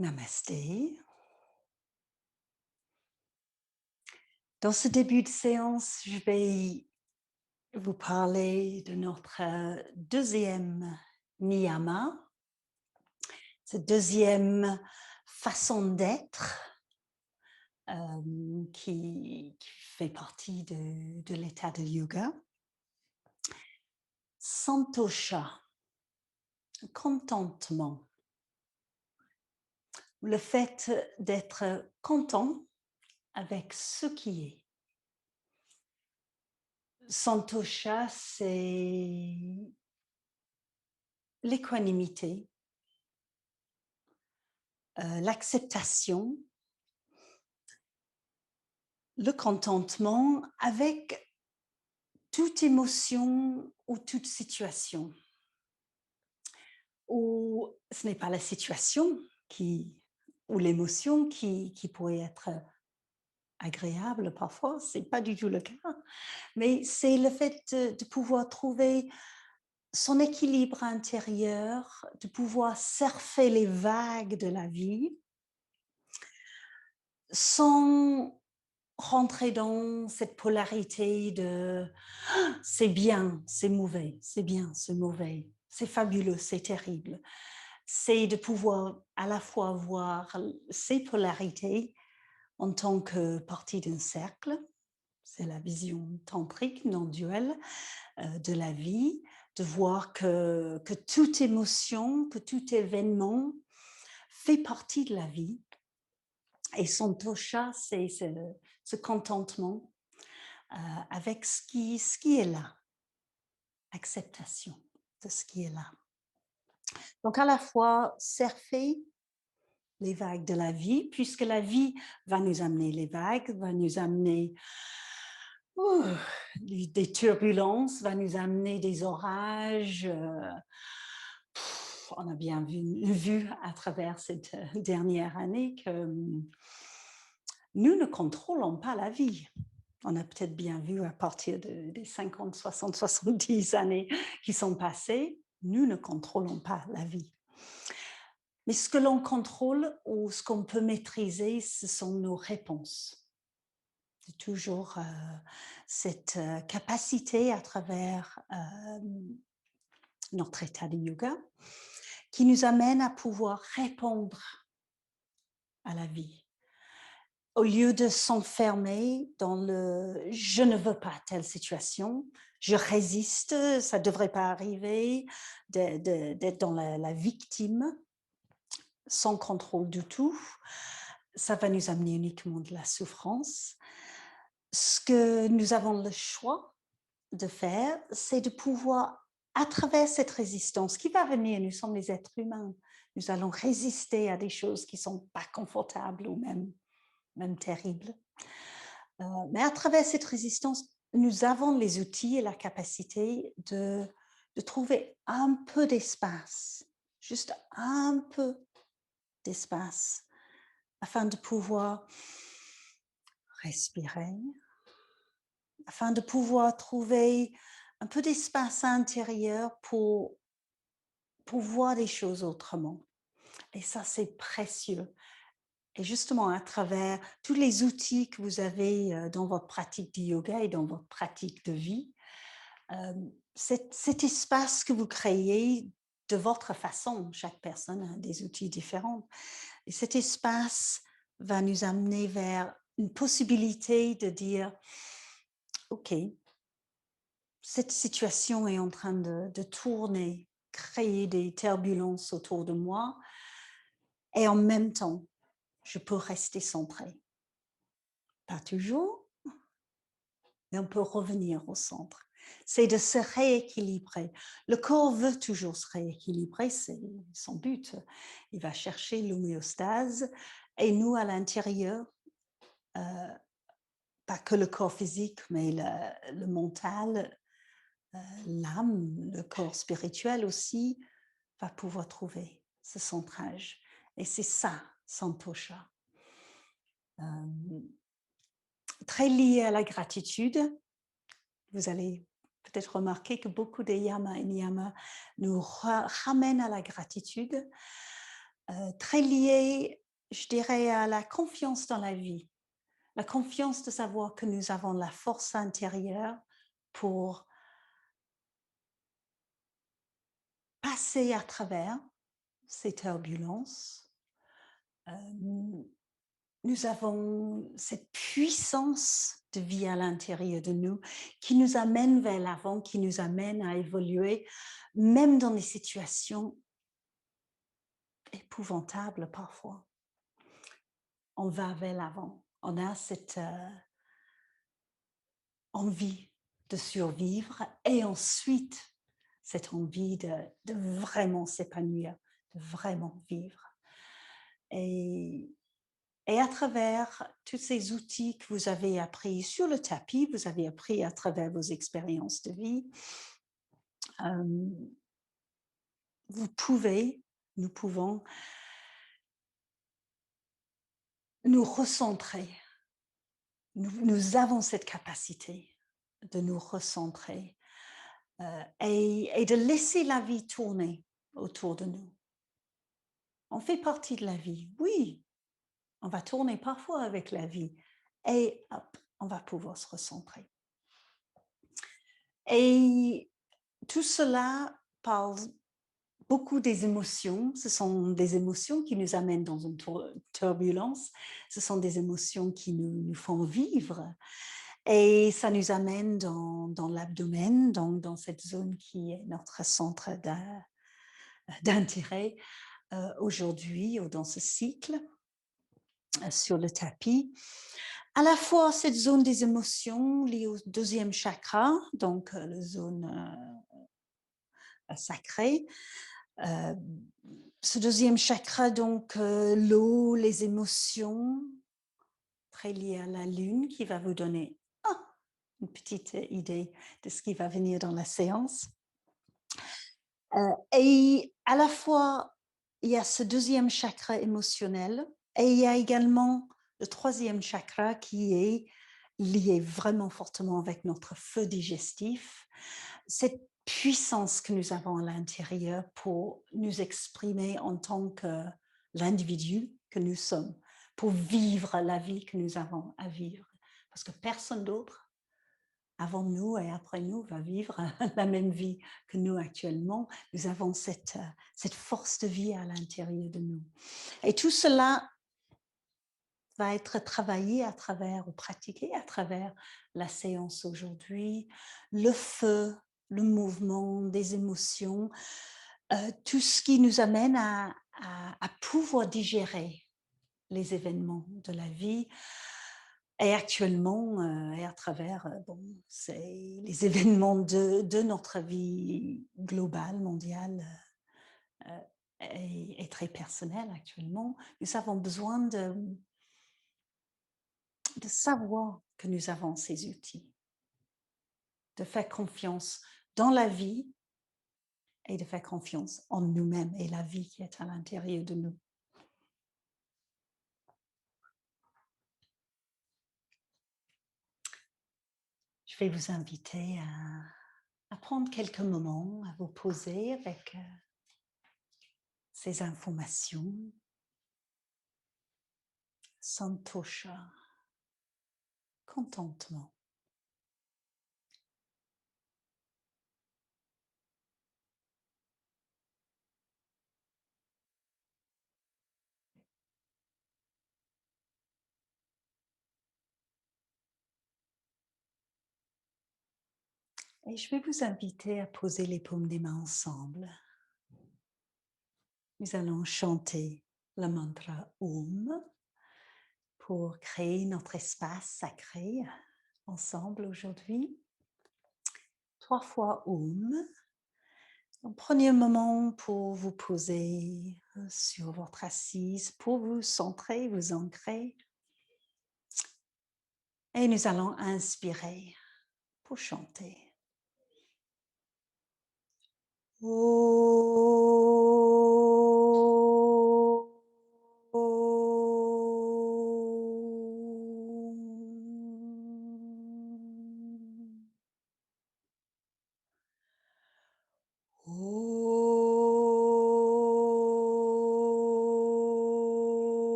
Namasté. Dans ce début de séance, je vais vous parler de notre deuxième niyama, cette deuxième façon d'être qui fait partie de l'état de yoga. Santosha, contentement. Le fait d'être content avec ce qui est. Santosha, c'est l'équanimité, l'acceptation, le contentement avec toute émotion ou toute situation. Ou ce n'est pas la situation ou l'émotion qui pourrait être agréable parfois, ce n'est pas du tout le cas, mais c'est le fait de pouvoir trouver son équilibre intérieur, de pouvoir surfer les vagues de la vie sans rentrer dans cette polarité de c'est bien, c'est mauvais, c'est bien, c'est mauvais, c'est fabuleux, c'est terrible. C'est de pouvoir à la fois voir ces polarités en tant que partie d'un cercle, c'est la vision tantrique non duelle de la vie, de voir que toute émotion, que tout événement fait partie de la vie. Et santosha, c'est ce contentement avec ce qui est là, acceptation de ce qui est là. Donc à la fois surfer les vagues de la vie, puisque la vie va nous amener les vagues, va nous amener des turbulences, va nous amener des orages. On a bien vu à travers cette dernière année que nous ne contrôlons pas la vie. On a peut-être bien vu à partir des 50, 60, 70 années qui sont passées, nous ne contrôlons pas la vie. Mais ce que l'on contrôle ou ce qu'on peut maîtriser, ce sont nos réponses. C'est toujours cette capacité à travers notre état de yoga qui nous amène à pouvoir répondre à la vie. Au lieu de s'enfermer dans le « je ne veux pas telle situation », je résiste, ça ne devrait pas arriver, d'être dans la victime, sans contrôle du tout, ça va nous amener uniquement de la souffrance. Ce que nous avons le choix de faire, c'est de pouvoir, à travers cette résistance qui va venir, nous sommes les êtres humains, nous allons résister à des choses qui ne sont pas confortables ou même terribles. Mais à travers cette résistance, nous avons les outils et la capacité de trouver un peu d'espace, juste un peu d'espace, afin de pouvoir respirer, afin de pouvoir trouver un peu d'espace intérieur pour voir les choses autrement. Et ça, c'est précieux. Et justement, à travers tous les outils que vous avez dans votre pratique de yoga et dans votre pratique de vie, cet espace que vous créez de votre façon, chaque personne a des outils différents, et cet espace va nous amener vers une possibilité de dire « Ok, cette situation est en train de tourner, créer des turbulences autour de moi, et en même temps, je peux rester centrée. » Pas toujours, mais on peut revenir au centre. C'est de se rééquilibrer. Le corps veut toujours se rééquilibrer, c'est son but. Il va chercher l'homéostase et nous, à l'intérieur, pas que le corps physique, mais le mental, l'âme, le corps spirituel aussi, va pouvoir trouver ce centrage. Et c'est ça, Santosha. Très lié à la gratitude. Vous allez peut-être remarquer que beaucoup des yamas et niyamas nous ramènent à la gratitude. très lié, je dirais, à la confiance dans la vie. La confiance de savoir que nous avons la force intérieure pour passer à travers ces turbulences. Nous avons cette puissance de vie à l'intérieur de nous qui nous amène vers l'avant, qui nous amène à évoluer, même dans des situations épouvantables parfois. On va vers l'avant. On a cette envie de survivre et ensuite cette envie de vraiment s'épanouir, de vraiment vivre. Et à travers tous ces outils que vous avez appris sur le tapis, vous avez appris à travers vos expériences de vie, vous pouvez, nous pouvons nous recentrer. Nous avons cette capacité de nous recentrer et de laisser la vie tourner autour de nous. On fait partie de la vie, oui, on va tourner parfois avec la vie et hop, on va pouvoir se recentrer. Et tout cela parle beaucoup des émotions. Ce sont des émotions qui nous amènent dans une turbulence. Ce sont des émotions qui nous font vivre. Et ça nous amène dans l'abdomen, donc dans cette zone qui est notre centre d'intérêt aujourd'hui ou dans ce cycle sur le tapis. À la fois cette zone des émotions liée au deuxième chakra, donc la zone sacrée. Ce deuxième chakra, donc l'eau, les émotions, très lié à la lune, qui va vous donner une petite idée de ce qui va venir dans la séance. Et à la fois, il y a ce deuxième chakra émotionnel et il y a également le troisième chakra qui est lié vraiment fortement avec notre feu digestif. Cette puissance que nous avons à l'intérieur pour nous exprimer en tant que l'individu que nous sommes, pour vivre la vie que nous avons à vivre. Parce que personne d'autre avant nous et après nous va vivre la même vie que nous actuellement. Nous avons cette force de vie à l'intérieur de nous. Et tout cela va être travaillé à travers ou pratiqué à travers la séance aujourd'hui, le feu, le mouvement, des émotions, tout ce qui nous amène à pouvoir digérer les événements de la vie. Et actuellement, et à travers bon, c'est les événements de notre vie globale, mondiale, et très personnelle actuellement, nous avons besoin de savoir que nous avons ces outils, de faire confiance dans la vie et de faire confiance en nous-mêmes et la vie qui est à l'intérieur de nous. Je vais vous inviter à prendre quelques moments, à vous poser avec ces informations. Santosha, contentement. Et je vais vous inviter à poser les paumes des mains ensemble. Nous allons chanter le mantra Om pour créer notre espace sacré ensemble aujourd'hui. 3 fois Om. Donc, prenez un moment pour vous poser sur votre assise, pour vous centrer, vous ancrer. Et nous allons inspirer pour chanter.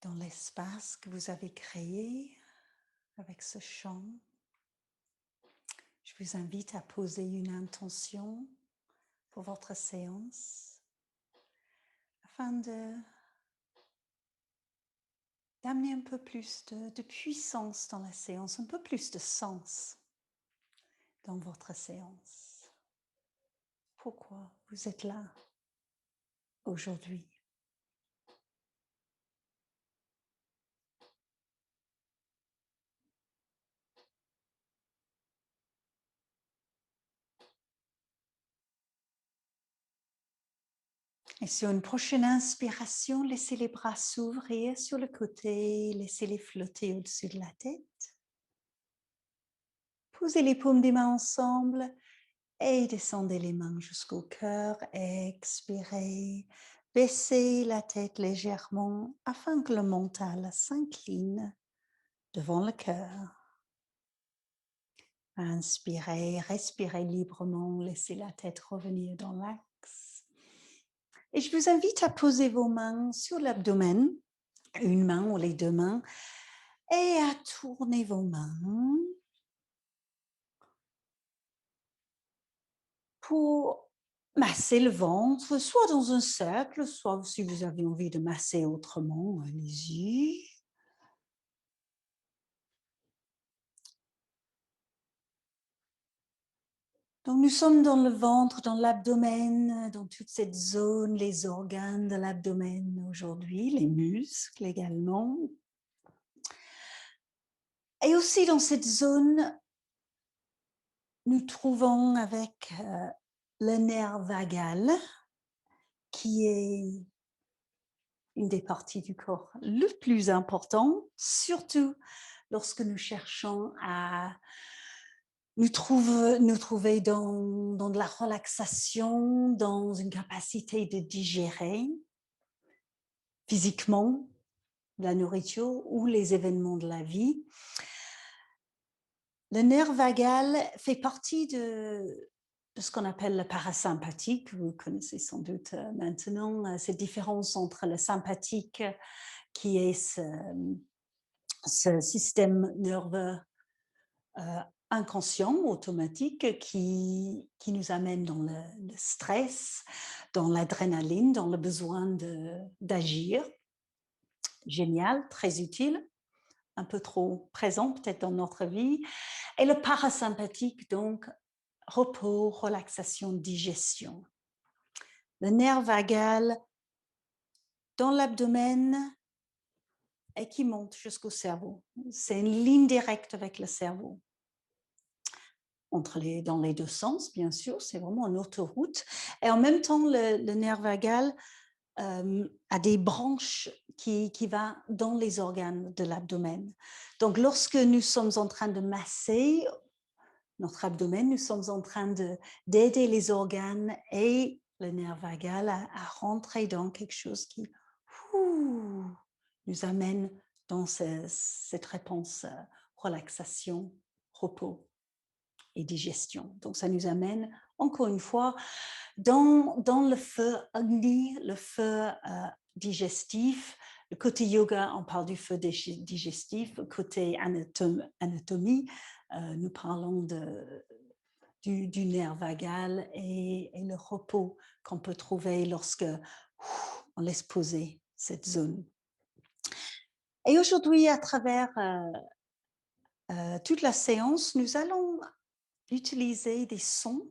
dans l'espace que vous avez créé avec ce chant. Je vous invite à poser une intention pour votre séance afin d'amener un peu plus de puissance dans la séance, un peu plus de sens dans votre séance. Pourquoi vous êtes là aujourd'hui? Et sur une prochaine inspiration, laissez les bras s'ouvrir sur le côté, laissez-les flotter au-dessus de la tête. Posez les paumes des mains ensemble et descendez les mains jusqu'au cœur. Expirez, baissez la tête légèrement afin que le mental s'incline devant le cœur. Inspirez, respirez librement, laissez la tête revenir dans l'axe. Et je vous invite à poser vos mains sur l'abdomen, une main ou les deux mains, et à tourner vos mains pour masser le ventre, soit dans un cercle, soit si vous avez envie de masser autrement, allez-y. Donc nous sommes dans le ventre, dans l'abdomen, dans toute cette zone, les organes de l'abdomen aujourd'hui, les muscles également. Et aussi dans cette zone, nous trouvons avec le nerf vagal, qui est une des parties du corps le plus important, surtout lorsque nous cherchons à nous trouver dans de la relaxation, dans une capacité de digérer physiquement la nourriture ou les événements de la vie. Le nerf vagal fait partie de ce qu'on appelle le parasympathique. Vous connaissez sans doute maintenant cette différence entre le sympathique, qui est ce système nerveux inconscient, automatique, qui nous amène dans le stress, dans l'adrénaline, dans le besoin d'agir. Génial, très utile, un peu trop présent peut-être dans notre vie. Et le parasympathique, donc, repos, relaxation, digestion. Le nerf vagal dans l'abdomen et qui monte jusqu'au cerveau. C'est une ligne directe avec le cerveau. Dans les deux sens, bien sûr, c'est vraiment une autoroute. Et en même temps, le nerf vagal a des branches qui vont dans les organes de l'abdomen. Donc, lorsque nous sommes en train de masser notre abdomen, nous sommes en train d'aider les organes et le nerf vagal à rentrer dans quelque chose qui nous amène dans cette réponse relaxation, repos et digestion. Donc, ça nous amène, encore une fois, dans le feu Agni, le feu digestif. Le côté yoga, on parle du feu digestif. Côté anatomie, nous parlons du nerf vagal et le repos qu'on peut trouver lorsque on laisse poser cette zone. Et aujourd'hui, à travers toute la séance, nous allons utiliser des sons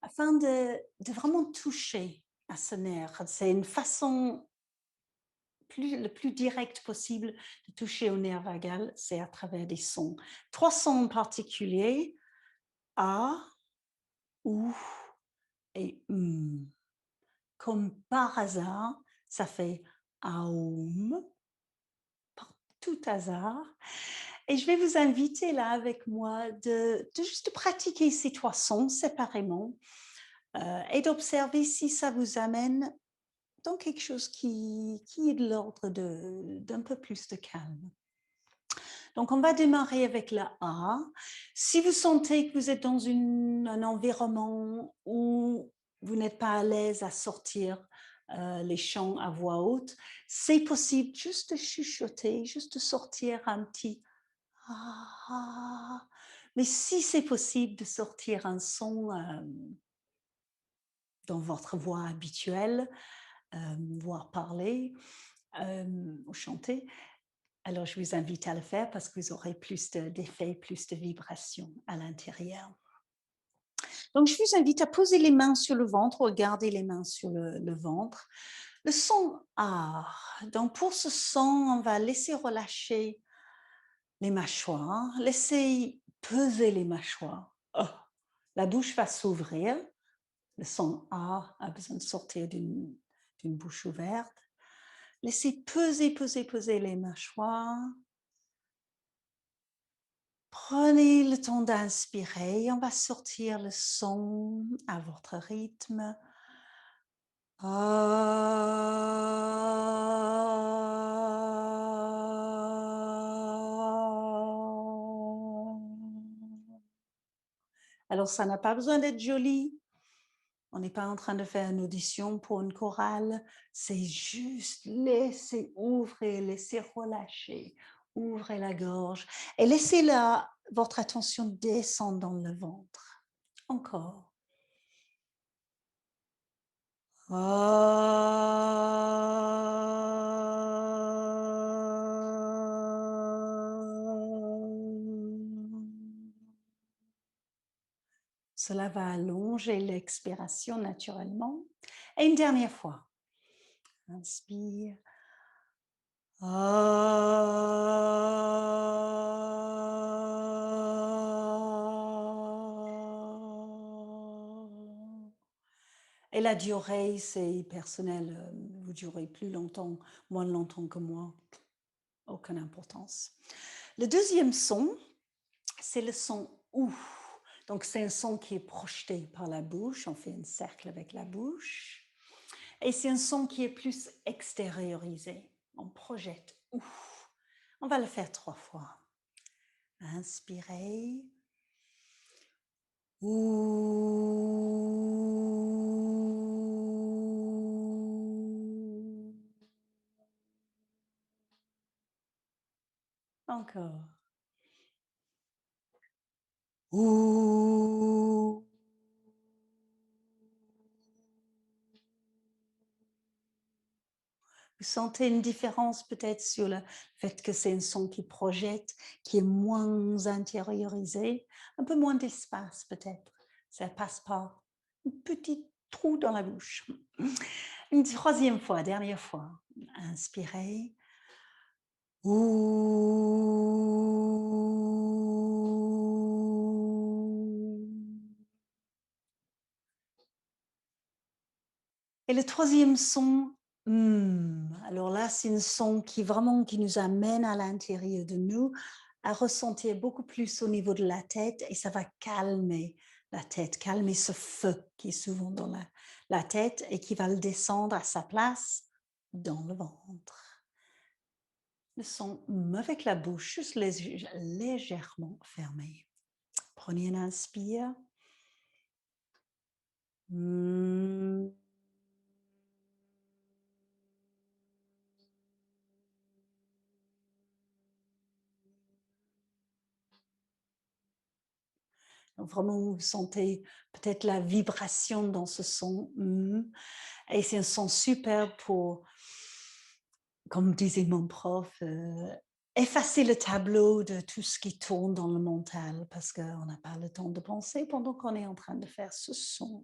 afin de vraiment toucher à ce nerf. C'est une façon le plus directe possible de toucher au nerf vagal, c'est à travers des sons. 3 sons en particulier, A, OU et Comme par hasard, ça fait Aum, par tout hasard. Et je vais vous inviter là avec moi de juste pratiquer ces 3 sons séparément et d'observer si ça vous amène dans quelque chose qui est de l'ordre d'un peu plus de calme. Donc, on va démarrer avec la A. Si vous sentez que vous êtes dans un environnement où vous n'êtes pas à l'aise à sortir les chants à voix haute. C'est possible juste de chuchoter, juste de sortir un petit ah, ah. Mais si c'est possible de sortir un son dans votre voix habituelle, voire parler ou chanter, alors je vous invite à le faire parce que vous aurez plus d'effets, plus de vibrations à l'intérieur. Donc, je vous invite à poser les mains sur le ventre, regarder les mains sur le ventre. Le son A. Donc, pour ce son, on va laisser relâcher les mâchoires, laisser peser les mâchoires. Oh. La bouche va s'ouvrir. Le son A besoin de sortir d'une bouche ouverte. Laissez peser, peser, peser les mâchoires. Prenez le temps d'inspirer. On va sortir le son à votre rythme. Alors, ça n'a pas besoin d'être joli. On n'est pas en train de faire une audition pour une chorale. C'est juste laisser ouvrir, laisser relâcher. Ouvrez la gorge et laissez votre attention descendre dans le ventre. Encore. Cela va allonger l'expiration naturellement. Et une dernière fois. Inspire. Et la durée, c'est personnel. Vous durez plus longtemps, moins longtemps que moi. Aucune importance. Le deuxième son, c'est le son OU. Donc, c'est un son qui est projeté par la bouche. On fait un cercle avec la bouche. Et c'est un son qui est plus extériorisé. On projette OU. On va le faire 3 fois. Inspirez. OU. Encore. Ouh. Vous sentez une différence peut-être sur le fait que c'est un son qui projette, qui est moins intériorisé, un peu moins d'espace peut-être. Ça passe pas. Un petit trou dans la bouche. Une troisième fois, dernière fois. Inspirez. Ouh. Et le troisième son, alors là, c'est un son qui vraiment qui nous amène à l'intérieur de nous, à ressentir beaucoup plus au niveau de la tête et ça va calmer la tête, calmer ce feu qui est souvent dans la tête et qui va le descendre à sa place dans le ventre. Le son avec la bouche juste légèrement fermée. Prenez une inspire. Donc vraiment, vous sentez peut-être la vibration dans ce son. Et c'est un son super pour, comme disait mon prof, effacer le tableau de tout ce qui tourne dans le mental parce qu'on n'a pas le temps de penser pendant qu'on est en train de faire ce son.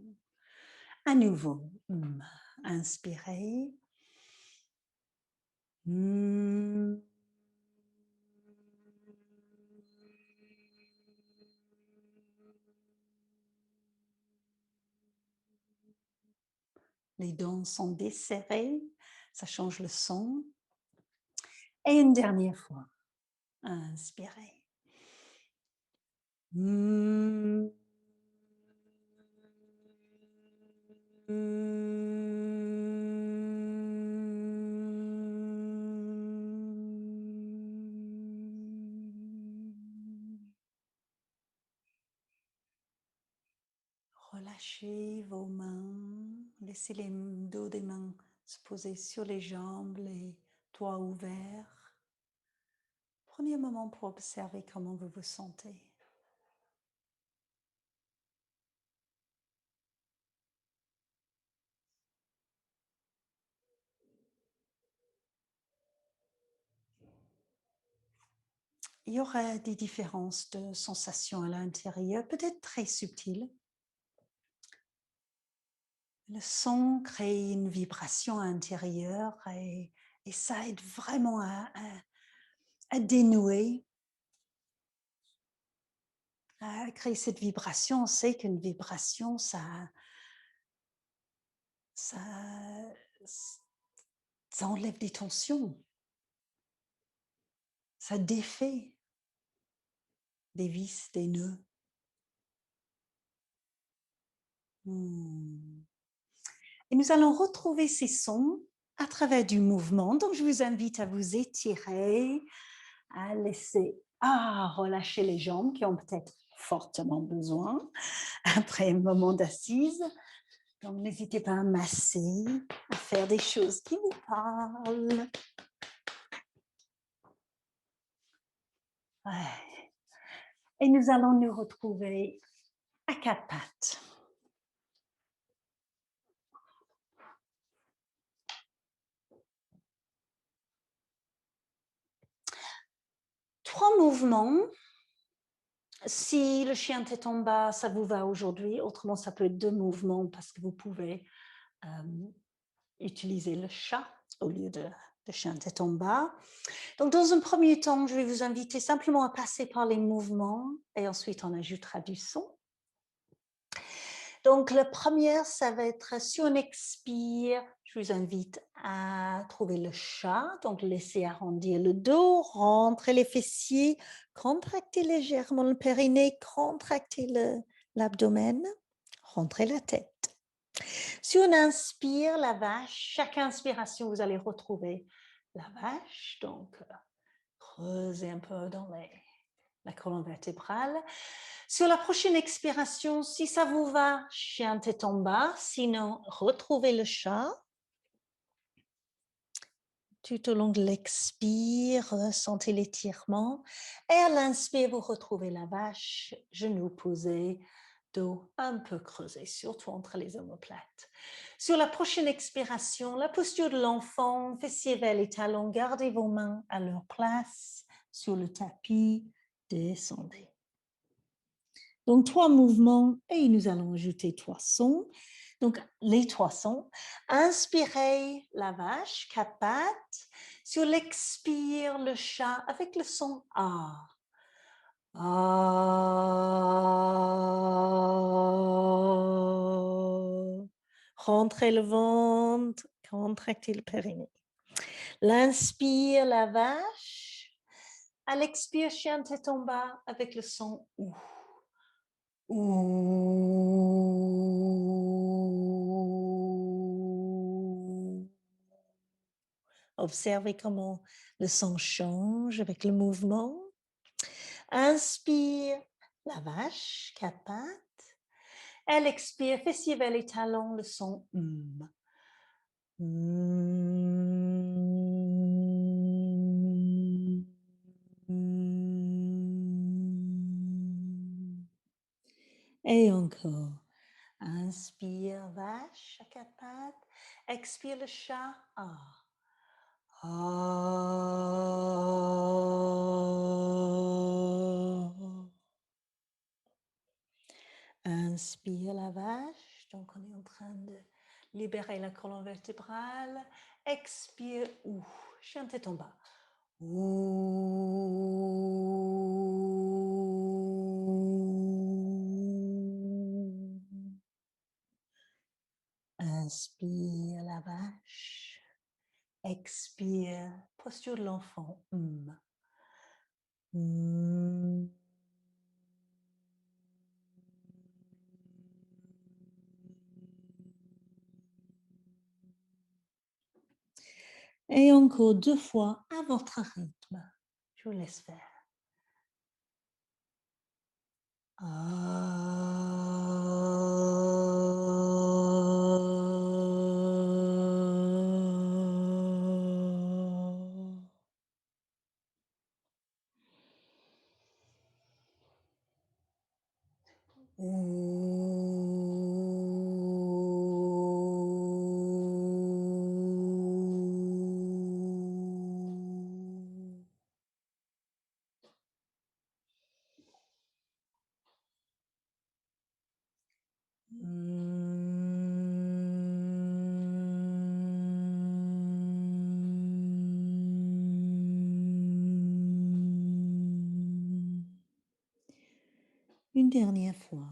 À nouveau, inspirez. Les dents sont desserrées, ça change le son. Et une dernière fois, inspirez. Relâchez vos mains, laissez les dos des mains se poser sur les jambes, les doigts ouverts. Prenez un moment pour observer comment vous vous sentez. Il y aura des différences de sensations à l'intérieur, peut-être très subtiles. Le son crée une vibration intérieure et ça aide vraiment à dénouer, à créer cette vibration. On sait qu'une vibration, ça, ça enlève des tensions, ça défait des vis, des nœuds. Et nous allons retrouver ces sons à travers du mouvement. Donc, je vous invite à vous étirer, à laisser, relâcher les jambes qui ont peut-être fortement besoin après un moment d'assise. Donc, n'hésitez pas à masser, à faire des choses qui vous parlent. Ouais. Et nous allons nous retrouver à quatre pattes. Trois mouvements. Si le chien tête en bas, ça vous va aujourd'hui. Autrement, ça peut être deux mouvements parce que vous pouvez utiliser le chat au lieu de chien tête en bas. Donc, dans un premier temps, je vais vous inviter simplement à passer par les mouvements et ensuite on ajoutera du son. Donc, la première, ça va être, si on expire, je vous invite à trouver le chat. Donc, laissez arrondir le dos, rentrer les fessiers, contracter légèrement le périnée, contracter l'abdomen, rentrer la tête. Si on inspire la vache, chaque inspiration, vous allez retrouver la vache. Donc, creusez un peu dans la colonne vertébrale. Sur la prochaine expiration, si ça vous va, chien tête en bas. Sinon, retrouvez le chat. Tout au long de l'expire, ressentez l'étirement. Et à l'inspire, vous retrouvez la vache, genoux posés, dos un peu creusé, surtout entre les omoplates. Sur la prochaine expiration, la posture de l'enfant, fessiers vers les talons, gardez vos mains à leur place sur le tapis, descendez. Donc, trois mouvements et nous allons ajouter trois sons. Donc, les trois sons. Inspirez la vache, quatre pattes. Sur l'expire, le chat avec le son A. Rentrez le ventre, contractez le périnée. L'inspire, la vache. À l'expire, chien tête en bas avec le son OU. Observez comment le son change avec le mouvement. Inspire, la vache, quatre pattes. Elle expire, fessiers vers les talons, le son Et encore. Inspire, vache à quatre pattes. Expire le chat. Inspire la vache. Donc, on est en train de libérer la colonne vertébrale. Expire. Chien tête en bas. Inspire la vache. Expire. Posture de l'enfant. Et encore deux fois à votre rythme. Je vous laisse faire. Une dernière fois.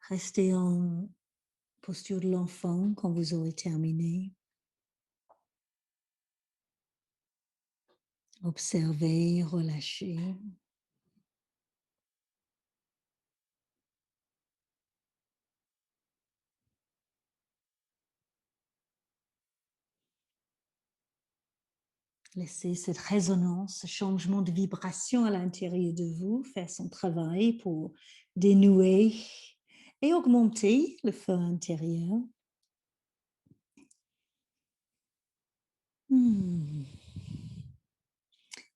Restez en posture de l'enfant quand vous aurez terminé. Observez, relâchez. Laissez cette résonance, ce changement de vibration à l'intérieur de vous faire son travail pour dénouer et augmenter le feu intérieur.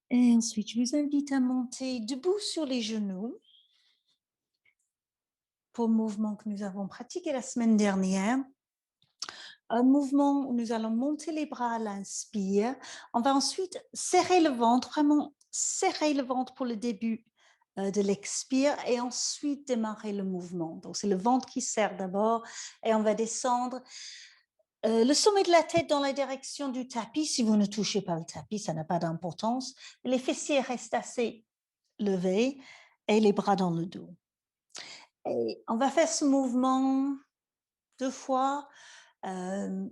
Et ensuite, je vous invite à monter debout sur les genoux pour le mouvement que nous avons pratiqué la semaine dernière. Un mouvement où nous allons monter les bras à l'inspire. On va ensuite serrer le ventre, vraiment serrer le ventre pour le début de l'expire et ensuite démarrer le mouvement. Donc, c'est le ventre qui serre d'abord et on va descendre le sommet de la tête dans la direction du tapis. Si vous ne touchez pas le tapis, ça n'a pas d'importance. Les fessiers restent assez levés et les bras dans le dos. Et on va faire ce mouvement 2 fois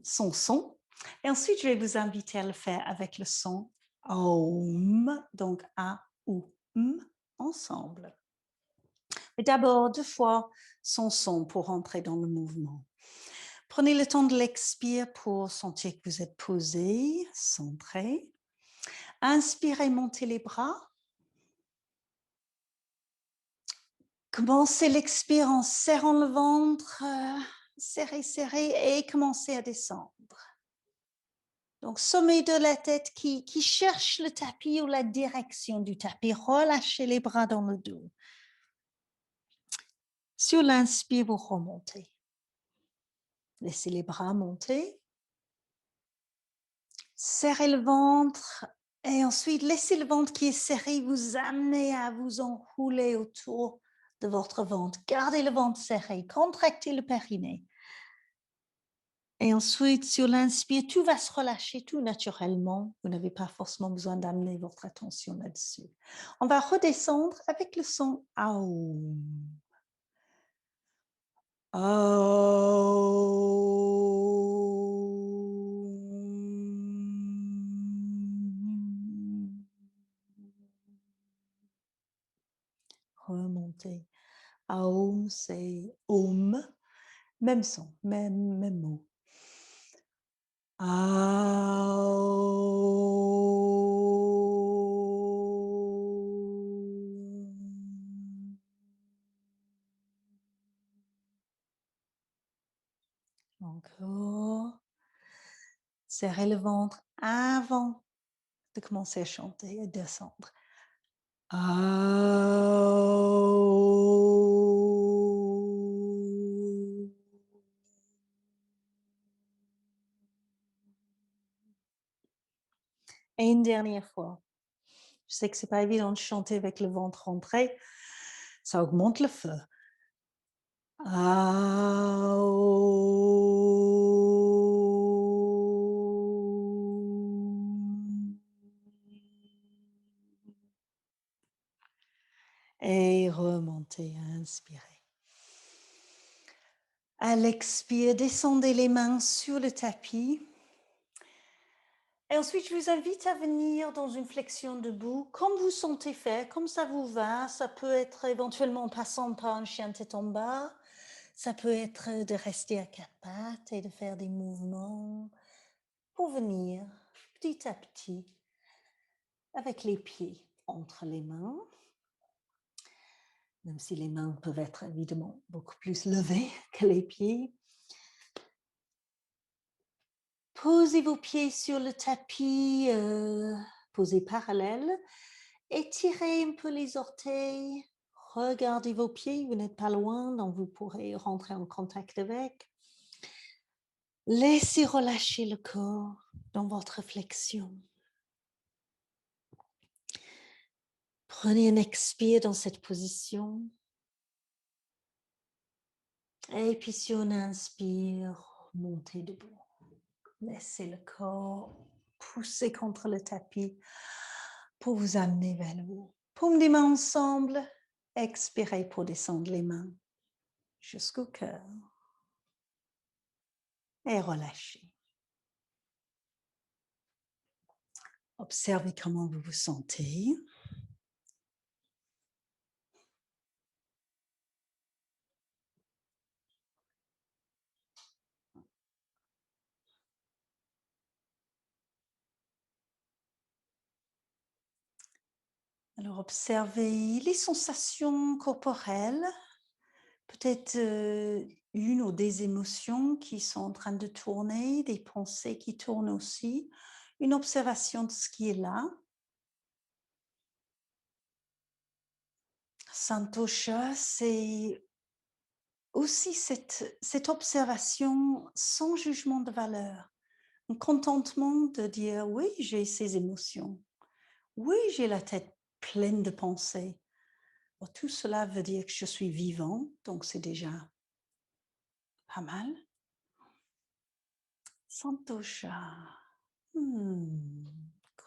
son son. Et ensuite, je vais vous inviter à le faire avec le son Aum, donc A, ou M, ensemble. Mais d'abord, 2 fois son son pour rentrer dans le mouvement. Prenez le temps de l'expire pour sentir que vous êtes posé, centré. Inspirez, montez les bras. Commencez l'expire en serrant le ventre, serrez, serrez, et commencez à descendre. Donc, sommet de la tête qui cherche le tapis ou la direction du tapis. Relâchez les bras dans le dos. Sur l'inspire, vous remontez. Laissez les bras monter. Serrez le ventre. Et ensuite, laissez le ventre qui est serré vous amener à vous enrouler autour de votre ventre. Gardez le ventre serré. Contractez le périnée. Et ensuite, sur l'inspire, tout va se relâcher tout naturellement. Vous n'avez pas forcément besoin d'amener votre attention là-dessus. On va redescendre avec le son Aum. Aum. Remontez. Aum, c'est Om. Même son, même mot. Encore. Serrez le ventre avant de commencer à chanter et descendre. Et une dernière fois. Je sais que c'est pas évident de chanter avec le ventre rentré. Ça augmente le feu. Et remontez. sentez à inspirer. À l'expire, descendez les mains sur le tapis. Et ensuite, je vous invite à venir dans une flexion debout, comme vous sentez faire, comme ça vous va. Ça peut être éventuellement en passant par un chien tête en bas. Ça peut être de rester à quatre pattes et de faire des mouvements pour venir petit à petit avec les pieds entre les mains. Même si les mains peuvent être évidemment beaucoup plus levées que les pieds. Posez vos pieds sur le tapis, posez parallèle. Étirez un peu les orteils. Regardez vos pieds, vous n'êtes pas loin, donc vous pourrez rentrer en contact avec. Laissez relâcher le corps dans votre flexion. Prenez un expire dans cette position. Et puis si on inspire, montez debout. Laissez le corps pousser contre le tapis pour vous amener vers le haut. Paumes des mains ensemble, expirez pour descendre les mains jusqu'au cœur. Et relâchez. Observez comment vous vous sentez. Alors observez les sensations corporelles, peut-être une ou des émotions qui sont en train de tourner, des pensées qui tournent aussi, une observation de ce qui est là. Santosha, c'est aussi cette observation sans jugement de valeur, un contentement de dire oui, j'ai ces émotions, oui, j'ai la tête pleine de pensées. Bon, tout cela veut dire que je suis vivant, donc c'est déjà pas mal. Santosha,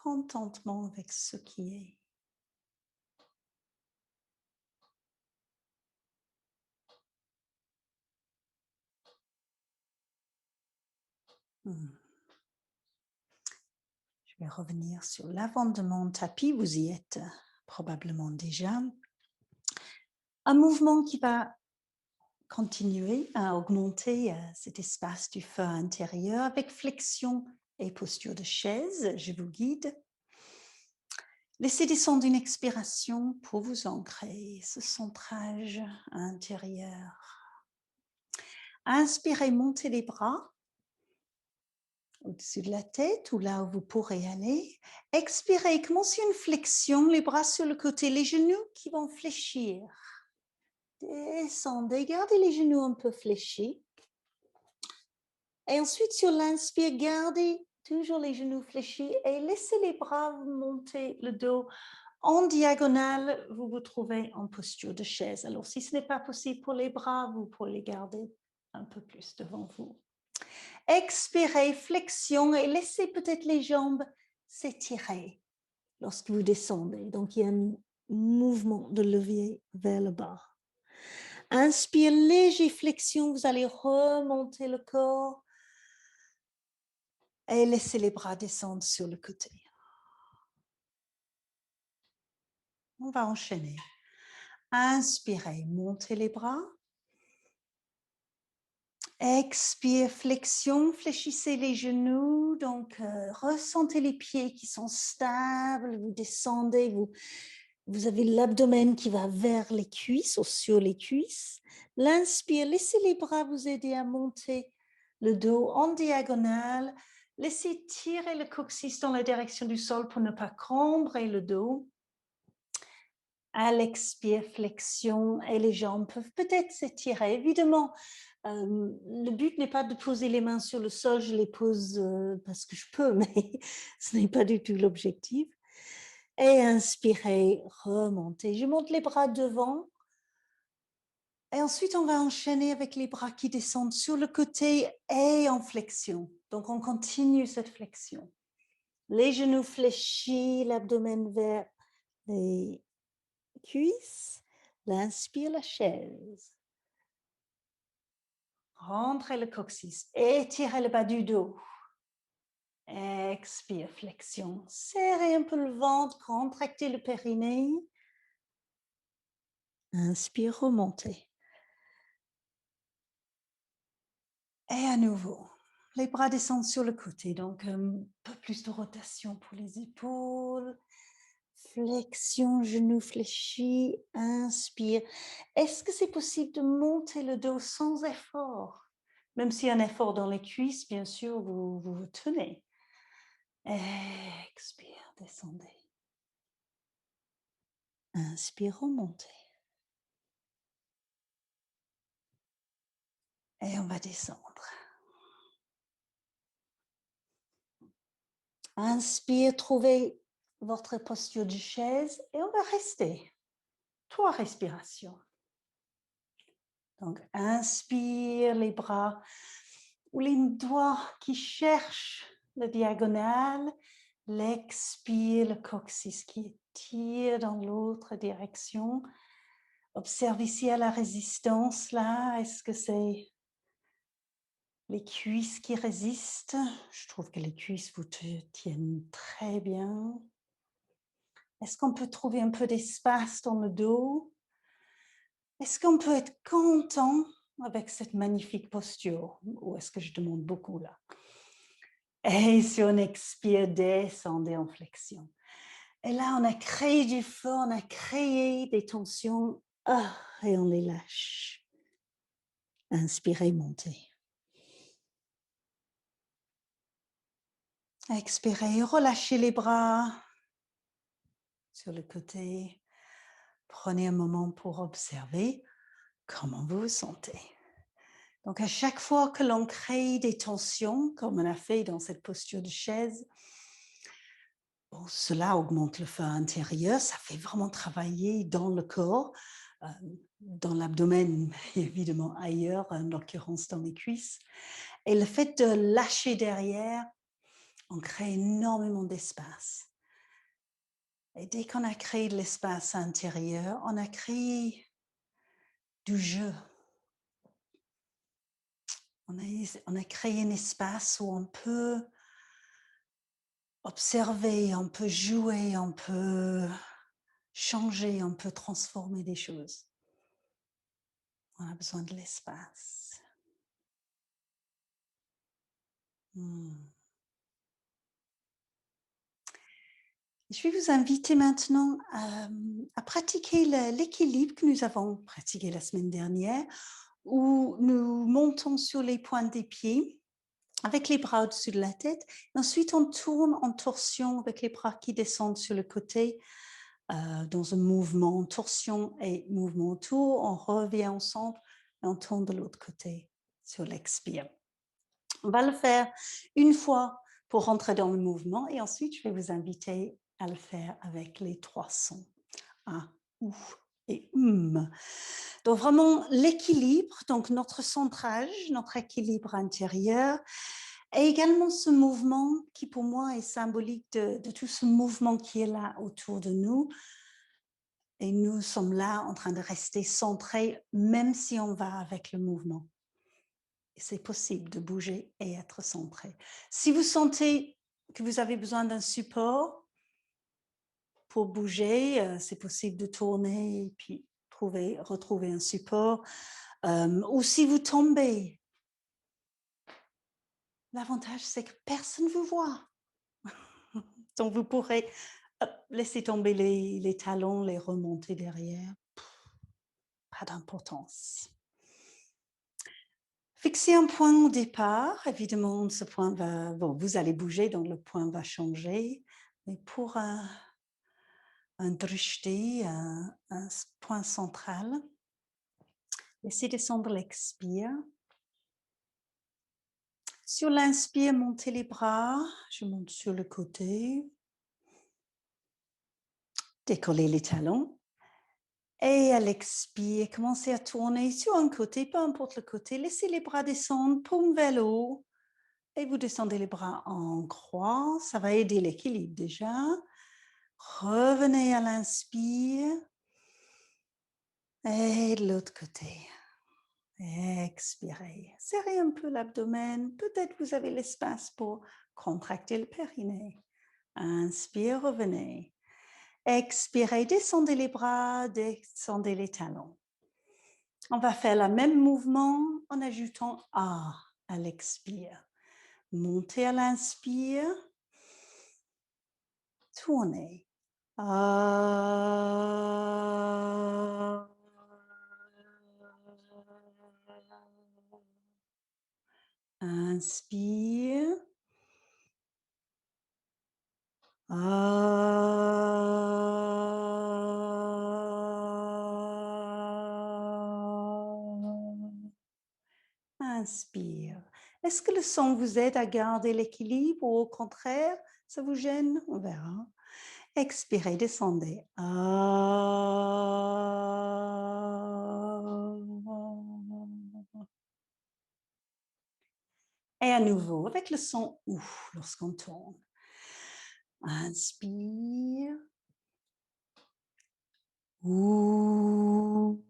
contentement avec ce qui est. Je vais revenir sur l'avant de mon tapis, vous y êtes probablement déjà. Un mouvement qui va continuer à augmenter cet espace du feu intérieur avec flexion et posture de chaise. Je vous guide. Laissez descendre une expiration pour vous ancrer, ce centrage intérieur. Inspirez, montez les bras au-dessus de la tête ou là où vous pourrez aller. Expirez, commencez une flexion, les bras sur le côté, les genoux qui vont fléchir. Descendez, gardez les genoux un peu fléchis. Et ensuite, sur l'inspire, gardez toujours les genoux fléchis et laissez les bras monter le dos. En diagonale, vous vous trouvez en posture de chaise. Alors, si ce n'est pas possible pour les bras, vous pouvez les garder un peu plus devant vous. Expirez, flexion et laissez peut-être les jambes s'étirer lorsque vous descendez. Donc, il y a un mouvement de levier vers le bas. Inspire, léger flexion, vous allez remonter le corps et laissez les bras descendre sur le côté. On va enchaîner. Inspirez, montez les bras. Expire, flexion, fléchissez les genoux, donc ressentez les pieds qui sont stables, vous descendez, vous avez l'abdomen qui va vers les cuisses ou sur les cuisses. L'inspire, laissez les bras vous aider à monter le dos en diagonale, laissez tirer le coccyx dans la direction du sol pour ne pas cambrer le dos. À l'expire, flexion et les jambes peuvent peut-être s'étirer. Évidemment, le but n'est pas de poser les mains sur le sol, je les pose parce que je peux, mais ce n'est pas du tout l'objectif. Et inspirez, remontez. Je monte les bras devant. Et ensuite, on va enchaîner avec les bras qui descendent sur le côté et en flexion. Donc, on continue cette flexion. Les genoux fléchis, l'abdomen vers les cuisses, L'inspire la chaise. Rentrez le coccyx, étirez le bas du dos. Expire, flexion. Serrez un peu le ventre, contractez le périnée. Inspire, remontez. Et à nouveau, les bras descendent sur le côté, donc un peu plus de rotation pour les épaules. Flexion, genou fléchi, inspire. Est-ce que c'est possible de monter le dos sans effort? Même s'il y a un effort dans les cuisses, bien sûr, vous tenez. Expire, descendez. Inspire, remontez. Et on va descendre. Inspire, trouvez votre posture de chaise et on va rester. 3 respirations. Donc, inspire les bras ou les doigts qui cherchent la diagonale. L'expire, le coccyx qui tire dans l'autre direction. Observe ici à la résistance là. Est-ce que c'est les cuisses qui résistent? Je trouve que les cuisses vous tiennent très bien. Est-ce qu'on peut trouver un peu d'espace dans le dos? Est-ce qu'on peut être content avec cette magnifique posture? Ou est-ce que je demande beaucoup là? Et si on expire, descendez en flexion. Et là, on a créé du feu, on a créé des tensions. Et on les lâche. Inspirez, montez. Expirez, relâchez les bras sur le côté. Prenez un moment pour observer comment vous vous sentez. Donc, à chaque fois que l'on crée des tensions, comme on a fait dans cette posture de chaise, bon, cela augmente le feu intérieur, ça fait vraiment travailler dans le corps, dans l'abdomen, évidemment ailleurs, en l'occurrence dans les cuisses. Et le fait de lâcher derrière, on crée énormément d'espace. Et dès qu'on a créé de l'espace intérieur, on a créé du jeu. On a créé un espace où on peut observer, on peut jouer, on peut changer, on peut transformer des choses. On a besoin de l'espace. Je vais vous inviter maintenant à pratiquer l'équilibre que nous avons pratiqué la semaine dernière, où nous montons sur les pointes des pieds avec les bras au-dessus de la tête. Et ensuite, on tourne en torsion avec les bras qui descendent sur le côté dans un mouvement, torsion et mouvement autour. On revient ensemble et on tourne de l'autre côté sur l'expire. On va le faire une fois pour rentrer dans le mouvement et ensuite, je vais vous inviter à le faire avec les 3 sons. A, ou et Donc vraiment l'équilibre, donc notre centrage, notre équilibre intérieur et également ce mouvement qui pour moi est symbolique de tout ce mouvement qui est là autour de nous. Et nous sommes là en train de rester centrés même si on va avec le mouvement. C'est possible de bouger et être centré. Si vous sentez que vous avez besoin d'un support pour bouger, c'est possible de tourner et puis retrouver un support. Ou si vous tombez, l'avantage c'est que personne ne vous voit. Donc vous pourrez laisser tomber les talons, les remonter derrière. Pas d'importance. Fixez un point au départ. Évidemment, ce point va... Bon, vous allez bouger, donc le point va changer. Mais pour un drishti, un point central, laissez descendre l'expire. Sur l'inspire, montez les bras. Je monte sur le côté. Décollez les talons. Et à l'expire, commencez à tourner sur un côté, peu importe le côté. Laissez les bras descendre, paume vers le haut. Et vous descendez les bras en croix. Ça va aider l'équilibre déjà. Revenez à l'inspire. Et de l'autre côté. Expirez. Serrez un peu l'abdomen. Peut-être vous avez l'espace pour contracter le périnée. Inspire, revenez. Expirez, descendez les bras, descendez les talons. On va faire le même mouvement en ajoutant A à l'expire. Montez à l'inspire. Tournez. Inspire. Inspire. Est-ce que le son vous aide à garder l'équilibre ou au contraire, ça vous gêne? On verra. Expirez, descendez. Et à nouveau, avec le son ouf lorsqu'on tourne. Inspire. Ouh.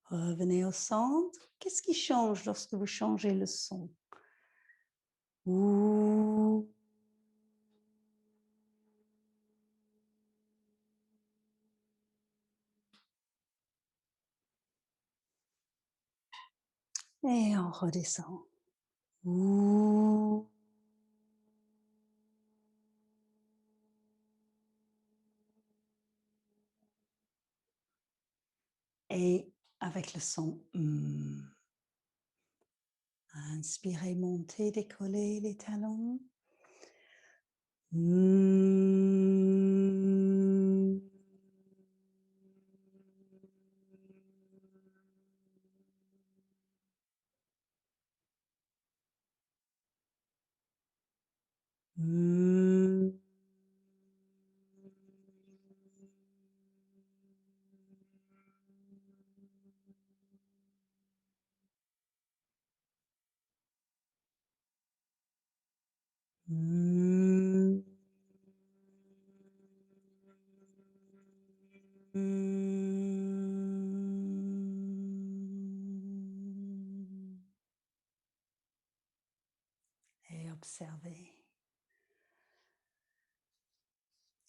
Revenez au centre. Qu'est-ce qui change lorsque vous changez le son? Ouh. Et on redescend. Ouh. Et avec le son. Inspirez, montez, décollez les talons. Et observez.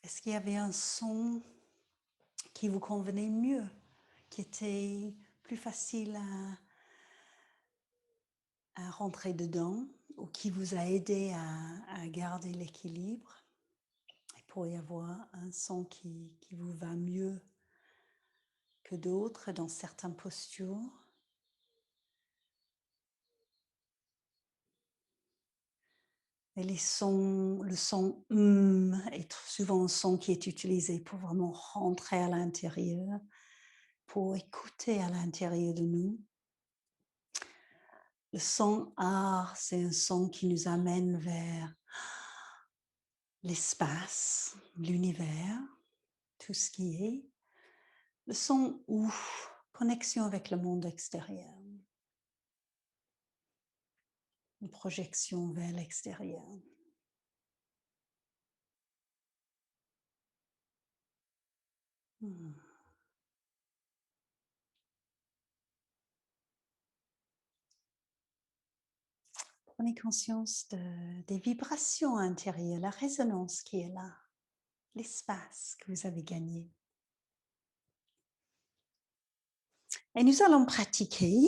Est-ce qu'il y avait un son qui vous convenait mieux, qui était plus facile à rentrer dedans ou qui vous a aidé à garder l'équilibre? Il pourrait y avoir un son qui vous va mieux que d'autres dans certaines postures. Et le son est souvent un son qui est utilisé pour vraiment rentrer à l'intérieur, pour écouter à l'intérieur de nous. Le son art, c'est un son qui nous amène vers l'espace, l'univers, tout ce qui est. Le son ouf, connexion avec le monde extérieur, une projection vers l'extérieur. Prenez conscience des vibrations intérieures, la résonance qui est là, l'espace que vous avez gagné. Et nous allons pratiquer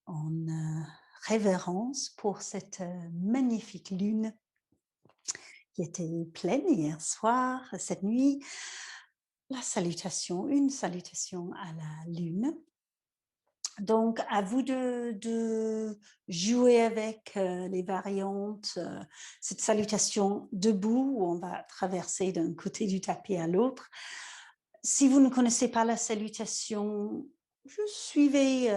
en révérence pour cette magnifique lune qui était pleine hier soir, cette nuit. La salutation, une salutation à la lune. Donc, à vous de jouer avec les variantes, cette salutation debout où on va traverser d'un côté du tapis à l'autre. Si vous ne connaissez pas la salutation, juste suivez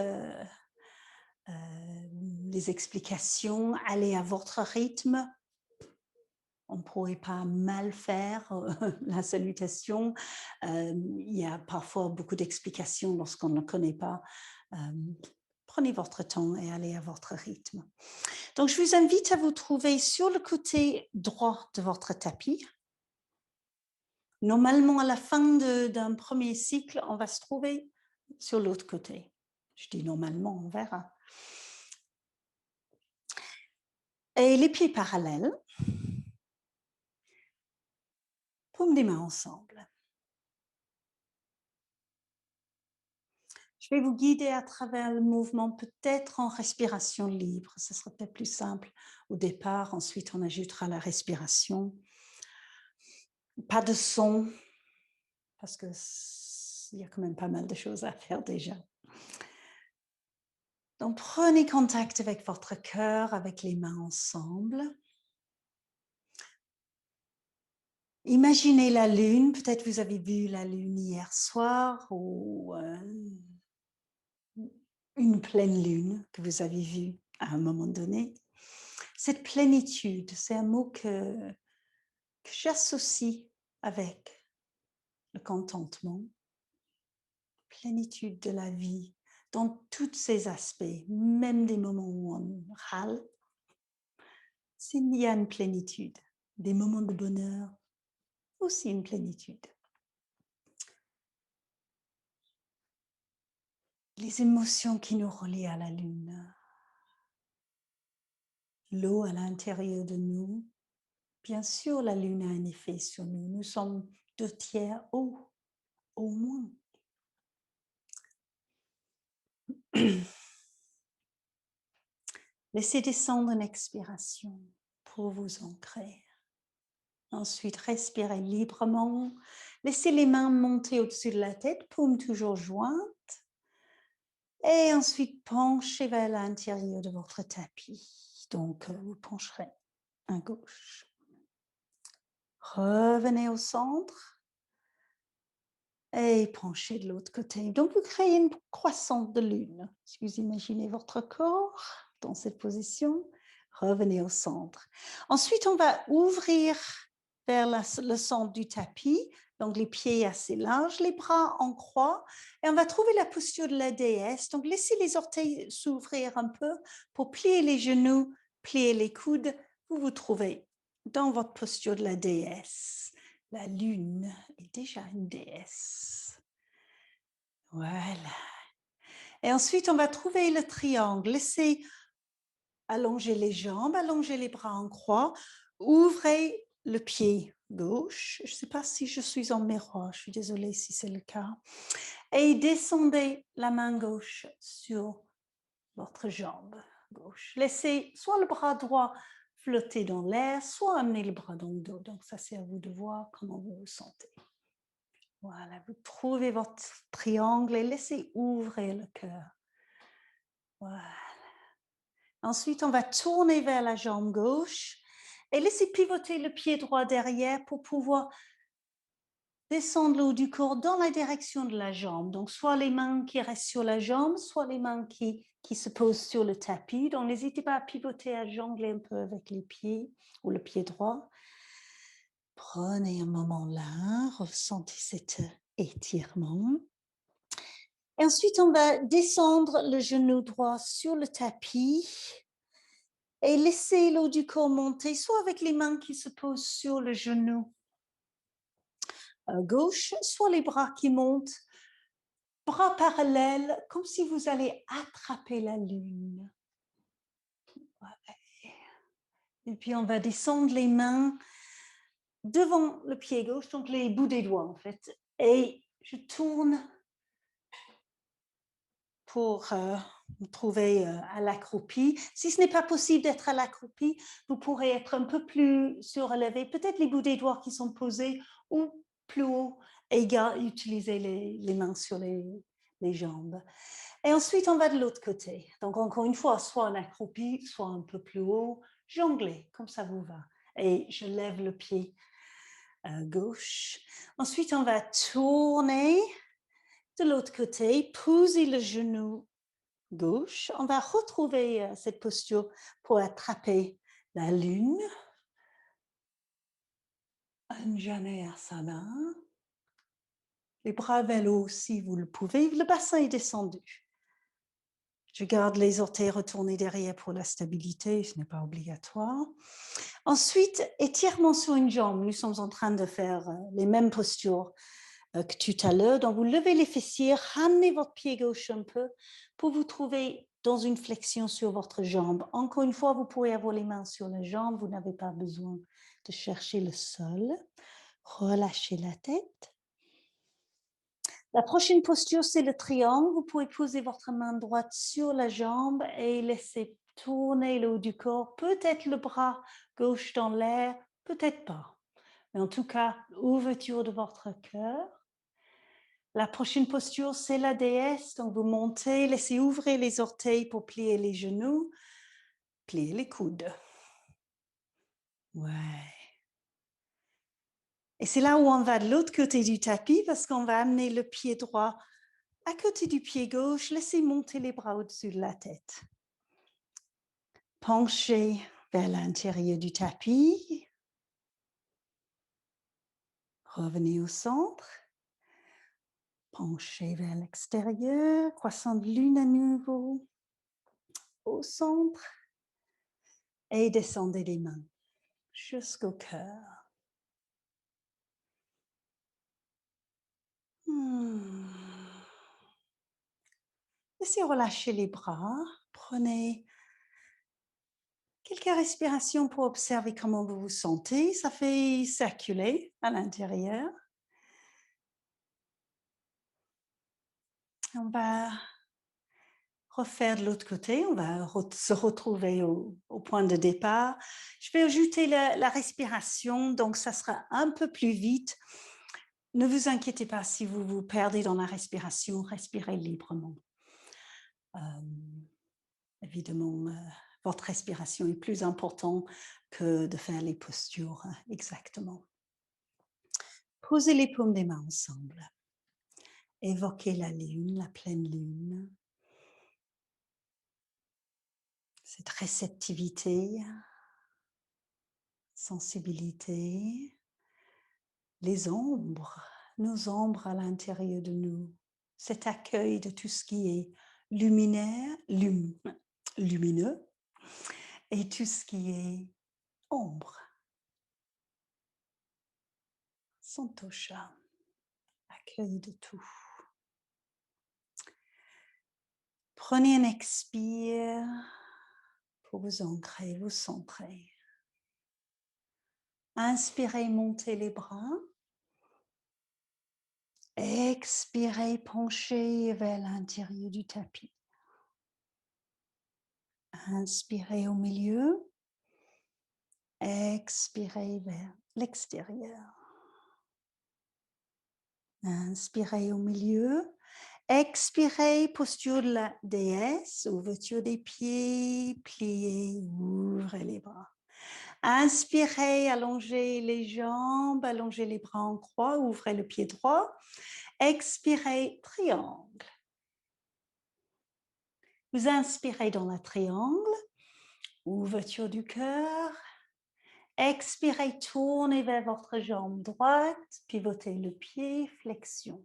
les explications, allez à votre rythme. On ne pourrait pas mal faire la salutation. Il y a parfois beaucoup d'explications lorsqu'on ne connaît pas. Prenez votre temps et allez à votre rythme. Donc, je vous invite à vous trouver sur le côté droit de votre tapis. Normalement, à la fin d'un premier cycle, on va se trouver sur l'autre côté. Je dis normalement, on verra. Et les pieds parallèles, paumes des mains ensemble. Je vais vous guider à travers le mouvement, peut-être en respiration libre. Ce sera peut-être plus simple au départ. Ensuite, on ajoutera la respiration. Pas de son, parce qu'il y a quand même pas mal de choses à faire déjà. Donc, prenez contact avec votre cœur, avec les mains ensemble. Imaginez la lune. Peut-être vous avez vu la lune hier soir ou une pleine lune que vous avez vue à un moment donné. Cette plénitude, c'est un mot que j'associe avec le contentement, plénitude de la vie dans tous ses aspects, même des moments où on râle. Il y a une plénitude, des moments de bonheur, aussi une plénitude. Les émotions qui nous relient à la lune, l'eau à l'intérieur de nous. Bien sûr, la lune a un effet sur nous. Nous sommes 2/3 eau, au moins. Laissez descendre une expiration pour vous ancrer. Ensuite, respirez librement. Laissez les mains monter au-dessus de la tête, paumes toujours jointes. Et ensuite, penchez vers l'intérieur de votre tapis. Donc, vous pencherez à gauche. Revenez au centre. Et penchez de l'autre côté. Donc, vous créez une croissante de lune. Si vous imaginez votre corps dans cette position, revenez au centre. Ensuite, on va ouvrir vers le centre du tapis, donc les pieds assez larges, les bras en croix, et on va trouver la posture de la déesse. Donc, laissez les orteils s'ouvrir un peu pour plier les genoux, plier les coudes. Vous vous trouvez dans votre posture de la déesse. La lune est déjà une déesse. Voilà. Et ensuite, on va trouver le triangle. Laissez allonger les jambes, allonger les bras en croix. Ouvrez le pied gauche. Je ne sais pas si je suis en miroir. Je suis désolée si c'est le cas. Et descendez la main gauche sur votre jambe gauche. Laissez soit le bras droit flotter dans l'air, soit amener le bras dans le dos. Donc, ça, c'est à vous de voir comment vous vous sentez. Voilà, vous trouvez votre triangle et laissez ouvrir le cœur. Voilà. Ensuite, on va tourner vers la jambe gauche et laissez pivoter le pied droit derrière pour pouvoir descendre le haut du corps dans la direction de la jambe. Donc, soit les mains qui restent sur la jambe, soit les mains qui se posent sur le tapis. Donc, n'hésitez pas à pivoter, à jongler un peu avec les pieds ou le pied droit. Prenez un moment là, ressentez cet étirement. Et ensuite, on va descendre le genou droit sur le tapis et laisser le haut du corps monter, soit avec les mains qui se posent sur le genou gauche, soit les bras qui montent, bras parallèles, comme si vous allez attraper la lune. Et puis, on va descendre les mains devant le pied gauche, donc les bouts des doigts en fait. Et je tourne pour vous trouver à l'accroupi. Si ce n'est pas possible d'être à l'accroupi, vous pourrez être un peu plus surélevé, peut-être les bouts des doigts qui sont posés ou plus haut et utiliser les mains sur les jambes. Et ensuite, on va de l'autre côté. Donc, encore une fois, soit en accroupi, soit un peu plus haut, jongler, comme ça vous va. Et je lève le pied gauche. Ensuite, on va tourner de l'autre côté, poser le genou gauche. On va retrouver cette posture pour attraper la lune. Anjaneyasana. Les bras vers le haut si vous le pouvez. Le bassin est descendu. Je garde les orteils retournés derrière pour la stabilité, ce n'est pas obligatoire. Ensuite, étirement sur une jambe. Nous sommes en train de faire les mêmes postures que tout à l'heure. Donc, vous levez les fessiers, ramenez votre pied gauche un peu pour vous trouver dans une flexion sur votre jambe. Encore une fois, vous pouvez avoir les mains sur la jambe, vous n'avez pas besoin de chercher le sol. Relâchez la tête. La prochaine posture, c'est le triangle. Vous pouvez poser votre main droite sur la jambe et laisser tourner le haut du corps, peut-être le bras gauche dans l'air, peut-être pas. Mais en tout cas, ouverture de votre cœur. La prochaine posture, c'est la déesse. Donc, vous montez, laissez ouvrir les orteils pour plier les genoux, plier les coudes. Ouais. Et c'est là où on va de l'autre côté du tapis parce qu'on va amener le pied droit à côté du pied gauche. Laissez monter les bras au-dessus de la tête. Penchez vers l'intérieur du tapis. Revenez au centre. Penchez vers l'extérieur. Croissant de lune à nouveau. Au centre. Et descendez les mains jusqu'au cœur. Laissez relâcher les bras. Prenez quelques respirations pour observer comment vous vous sentez. Ça fait circuler à l'intérieur. On va refaire de l'autre côté. On va se retrouver au point de départ. Je vais ajouter la respiration, donc ça sera un peu plus vite. Ne vous inquiétez pas si vous vous perdez dans la respiration. Respirez librement. Évidemment, votre respiration est plus importante que de faire les postures exactement. Posez les paumes des mains ensemble. Évoquez la lune, la pleine lune. Cette réceptivité, sensibilité. Les ombres, nos ombres à l'intérieur de nous. Cet accueil de tout ce qui est lumineux et tout ce qui est ombre. Santosha, accueil de tout. Prenez un expire pour vous ancrer, vous centrer. Inspirez, montez les bras. Expirez, penchez vers l'intérieur du tapis. Inspirez au milieu. Expirez vers l'extérieur. Inspirez au milieu. Expirez, posture de la déesse, ouverture des pieds, pliez, ouvrez les bras. Inspirez, allongez les jambes, allongez les bras en croix, ouvrez le pied droit. Expirez, triangle. Vous inspirez dans le triangle, ouverture du cœur. Expirez, tournez vers votre jambe droite, pivotez le pied, flexion.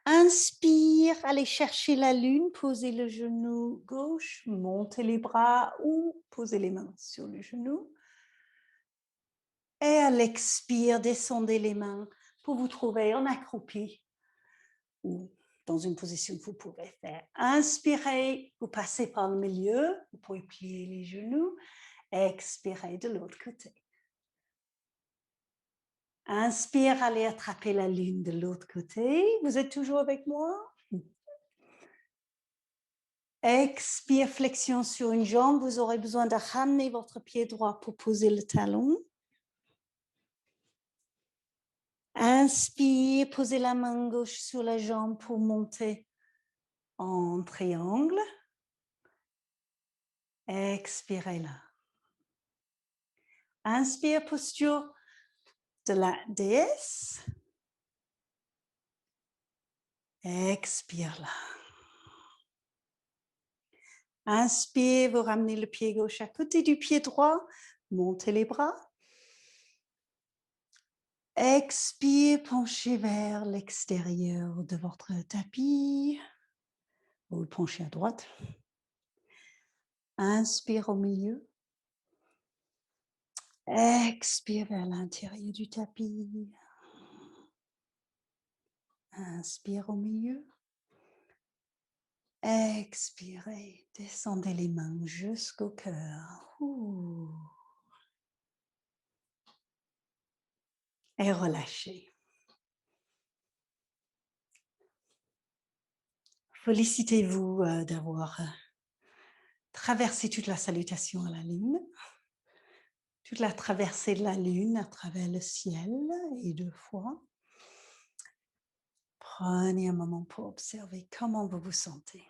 Inspire, allez chercher la lune, posez le genou gauche, montez les bras ou posez les mains sur le genou. Et à l'expire, descendez les mains pour vous trouver en accroupi ou dans une position que vous pouvez faire. Inspirez, vous passez par le milieu, vous pouvez plier les genoux. Expirez de l'autre côté. Inspire, allez attraper la lune de l'autre côté. Vous êtes toujours avec moi? Expire, flexion sur une jambe. Vous aurez besoin de ramener votre pied droit pour poser le talon. Inspire, posez la main gauche sur la jambe pour monter en triangle. Expirez là. Inspire, posture de la déesse. Expire là. Inspire, vous ramenez le pied gauche à côté du pied droit. Montez les bras. Expire, penchez vers l'extérieur de votre tapis. Vous penchez à droite. Inspire au milieu. Expire vers l'intérieur du tapis. Inspire au milieu. Expirez. Descendez les mains jusqu'au cœur. Et relâchez. Félicitez-vous d'avoir traversé toute la salutation à la lune, toute la traversée de la lune à travers le ciel et 2 fois. Prenez un moment pour observer comment vous vous sentez.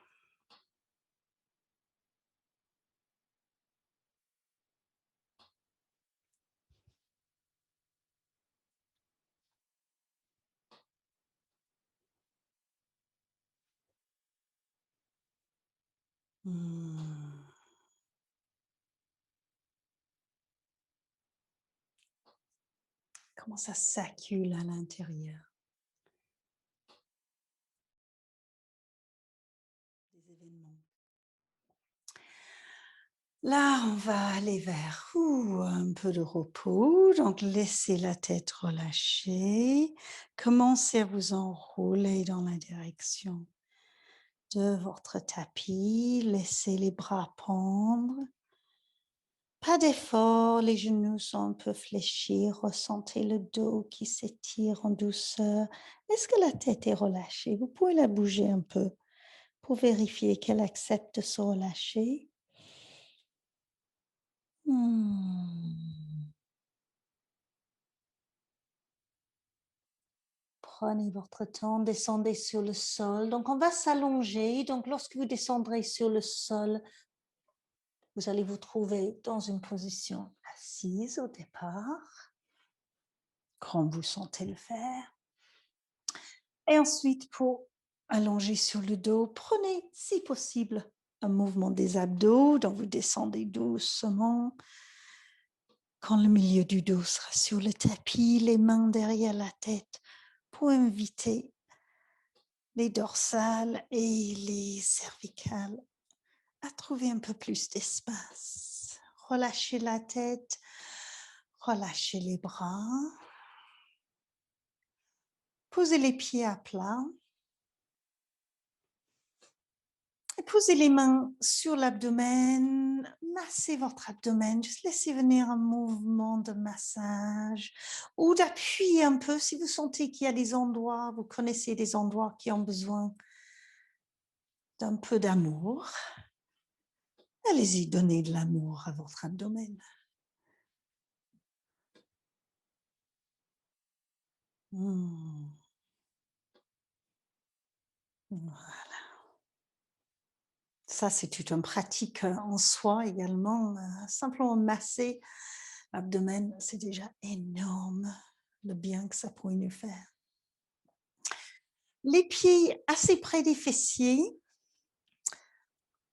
Comment ça s'accumule à l'intérieur des événements. Là, on va aller vers un peu de repos. Donc, laissez la tête relâchée. Commencez à vous enrouler dans la direction de votre tapis. Laissez les bras pendre. Pas d'effort, les genoux sont un peu fléchis. Ressentez le dos qui s'étire en douceur. Est-ce que la tête est relâchée? Vous pouvez la bouger un peu pour vérifier qu'elle accepte de se relâcher. Prenez votre temps, descendez sur le sol. Donc, on va s'allonger. Donc, lorsque vous descendrez sur le sol, vous allez vous trouver dans une position assise au départ, quand vous sentez le faire. Et ensuite, pour allonger sur le dos, prenez, si possible, un mouvement des abdos. Donc, vous descendez doucement. Quand le milieu du dos sera sur le tapis, les mains derrière la tête pour inviter les dorsales et les cervicales à trouver un peu plus d'espace. Relâchez la tête, relâchez les bras. Posez les pieds à plat. Et posez les mains sur l'abdomen, massez votre abdomen, juste laissez venir un mouvement de massage ou d'appui un peu si vous sentez qu'il y a des endroits, vous connaissez des endroits qui ont besoin d'un peu d'amour. Allez-y, donnez de l'amour à votre abdomen. Voilà. Ça, c'est toute une pratique en soi également. Simplement masser l'abdomen, c'est déjà énorme le bien que ça pourrait nous faire. Les pieds assez près des fessiers.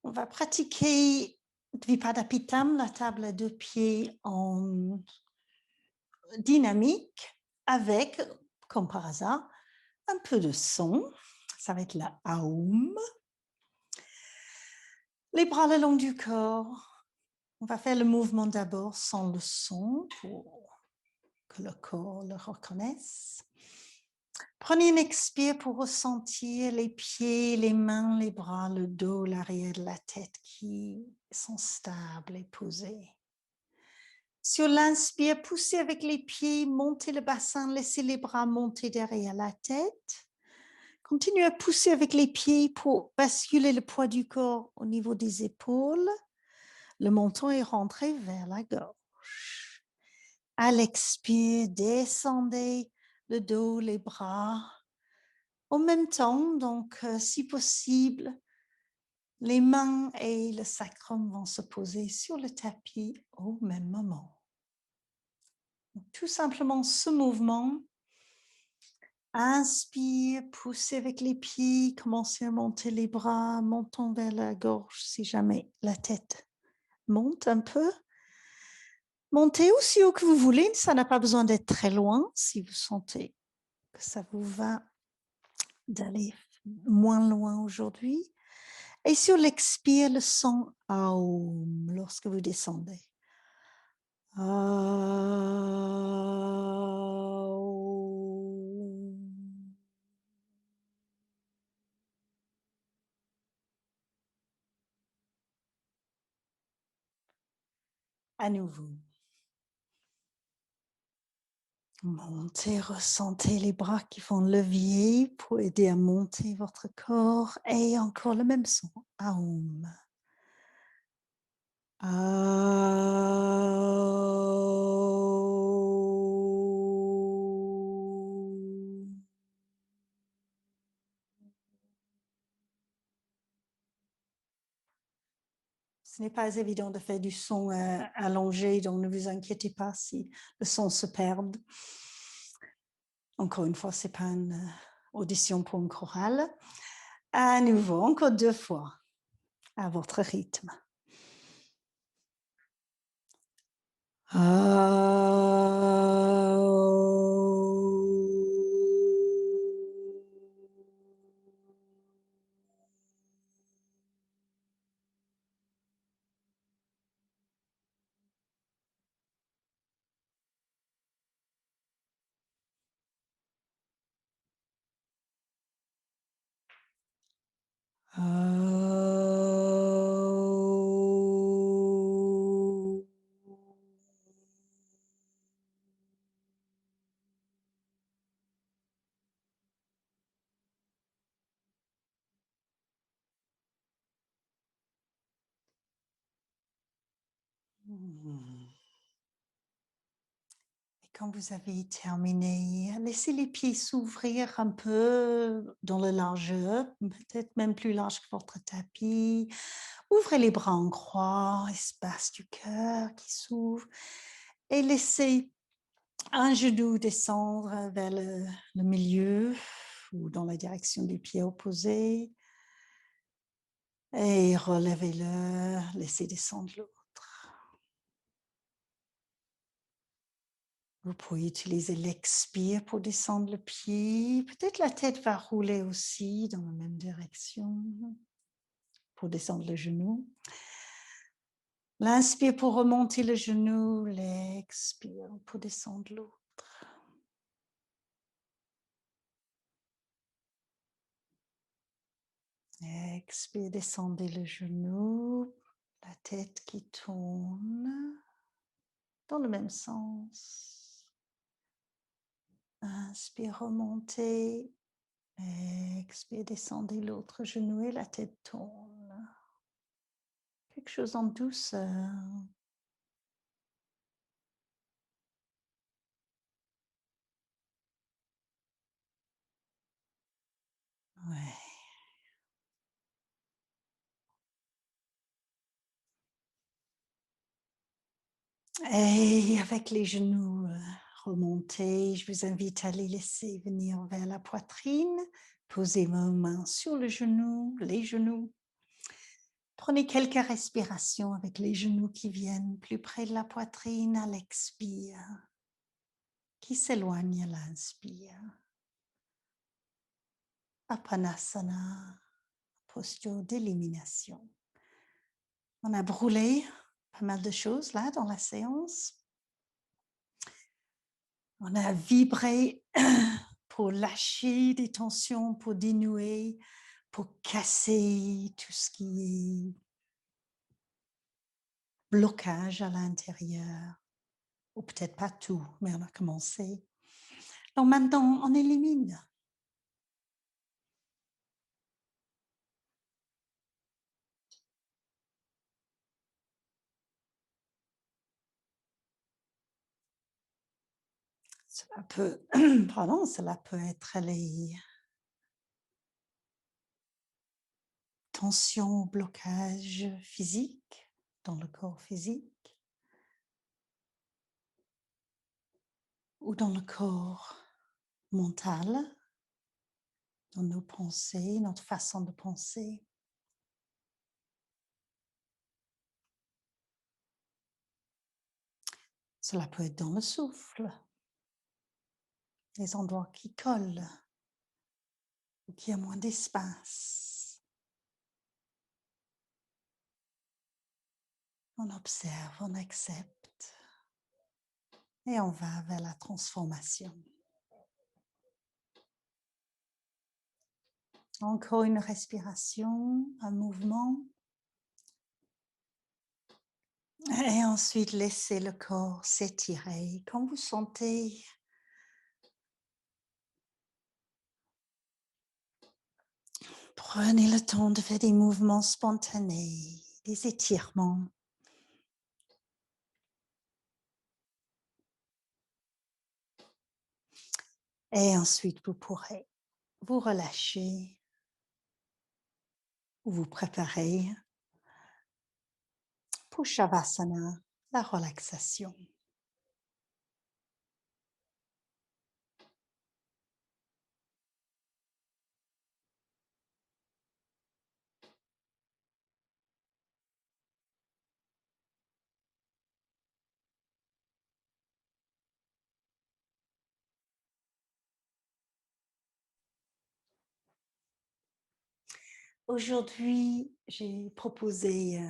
On va pratiquer Dvipadapitam, la table à 2 pieds en dynamique, avec, comme par hasard, un peu de son. Ça va être la Aum. Les bras le long du corps. On va faire le mouvement d'abord sans le son pour que le corps le reconnaisse. Prenez une expire pour ressentir les pieds, les mains, les bras, le dos, l'arrière de la tête qui sont stables et posés. Sur l'inspire, poussez avec les pieds, montez le bassin, laissez les bras monter derrière la tête. Continuez à pousser avec les pieds pour basculer le poids du corps au niveau des épaules. Le menton est rentré vers la gorge. À l'expire, descendez le dos, les bras. En même temps, donc, si possible, les mains et le sacrum vont se poser sur le tapis au même moment. Donc, tout simplement ce mouvement. Inspire, poussez avec les pieds, commencez à monter les bras, montons vers la gorge si jamais la tête monte un peu. Montez aussi haut que vous voulez, ça n'a pas besoin d'être très loin si vous sentez que ça vous va d'aller moins loin aujourd'hui. Et sur l'expire, le son Aum lorsque vous descendez. Aum. À nouveau. Montez, ressentez les bras qui font levier pour aider à monter votre corps et encore le même son. Aum. Aum. Ce n'est pas évident de faire du son allongé, donc ne vous inquiétez pas si le son se perd. Encore une fois, ce n'est pas une audition pour une chorale. À nouveau, encore 2 fois, à votre rythme. Et quand vous avez terminé, laissez les pieds s'ouvrir un peu dans la largeur, peut-être même plus large que votre tapis. Ouvrez les bras en croix, espace du cœur qui s'ouvre et laissez un genou descendre vers le milieu ou dans la direction du pied opposé et relevez-le, laissez descendre l'autre. Vous pouvez utiliser l'expire pour descendre le pied. Peut-être la tête va rouler aussi dans la même direction pour descendre le genou. L'inspire pour remonter le genou, l'expire pour descendre l'autre. Expire, descendez le genou, la tête qui tourne dans le même sens. Inspire, remontez. Expire, descendez l'autre genou et la tête tourne. Quelque chose en douceur. Ouais. Et avec les genoux remontés, je vous invite à les laisser venir vers la poitrine. Posez vos mains sur le genou, les genoux. Prenez quelques respirations avec les genoux qui viennent plus près de la poitrine à l'expire, qui s'éloigne à l'inspire. Apanasana, posture d'élimination. On a brûlé pas mal de choses là dans la séance. On a vibré pour lâcher des tensions, pour dénouer, pour casser tout ce qui est blocage à l'intérieur. Ou peut-être pas tout, mais on a commencé. Donc maintenant, on élimine. Cela peut, pardon, cela peut être les tensions, blocages physiques dans le corps physique ou dans le corps mental, dans nos pensées, notre façon de penser. Cela peut être dans le souffle, les endroits qui collent ou qui a moins d'espace. On observe, on accepte et on va vers la transformation. Encore une respiration, un mouvement. Et ensuite, laissez le corps s'étirer. Quand vous sentez, prenez le temps de faire des mouvements spontanés, des étirements. Et ensuite, vous pourrez vous relâcher ou vous préparer pour Shavasana, la relaxation. Aujourd'hui, j'ai proposé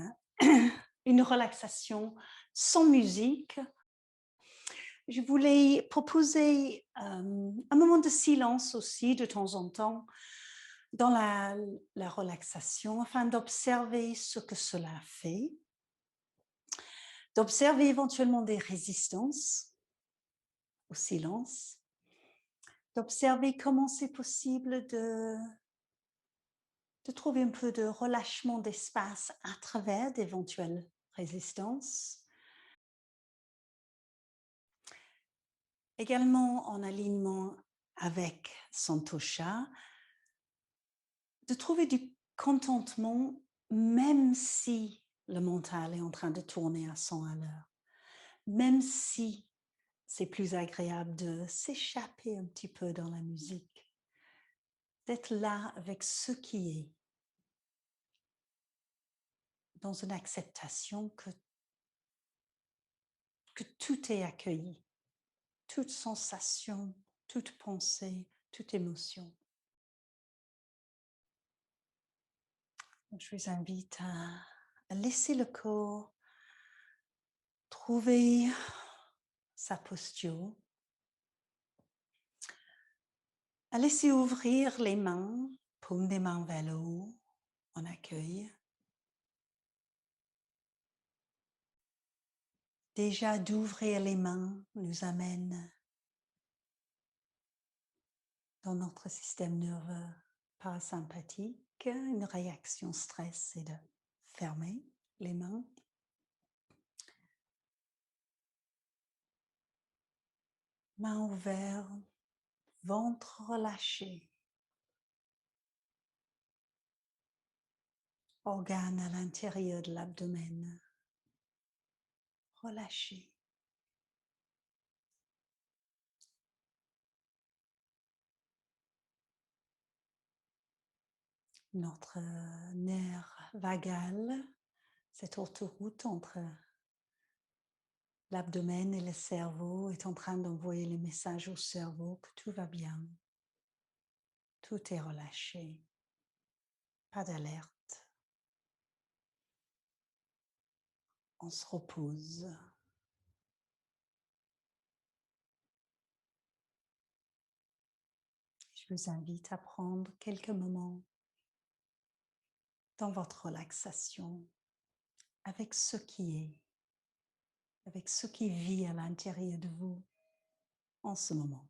une relaxation sans musique. Je voulais proposer un moment de silence aussi de temps en temps dans la relaxation afin d'observer ce que cela fait, d'observer éventuellement des résistances au silence, d'observer comment c'est possible de trouver un peu de relâchement d'espace à travers d'éventuelles résistances. Également en alignement avec Santosha, de trouver du contentement même si le mental est en train de tourner à 100 à l'heure, même si c'est plus agréable de s'échapper un petit peu dans la musique, d'être là avec ce qui est, dans une acceptation que tout est accueilli, toute sensation, toute pensée, toute émotion. Donc, je vous invite à laisser le corps trouver sa posture, à laisser ouvrir les mains, paume des mains vers le haut, en accueil. Déjà d'ouvrir les mains nous amène dans notre système nerveux parasympathique, une réaction stress, c'est de fermer les mains. Mains ouvertes, ventre relâché, organes à l'intérieur de l'abdomen relâchés. Notre nerf vagal, cette autoroute entre l'abdomen et le cerveau, est en train d'envoyer le message au cerveau que tout va bien, tout est relâché, pas d'alerte. On se repose. Je vous invite à prendre quelques moments dans votre relaxation avec ce qui est, avec ce qui vit à l'intérieur de vous en ce moment.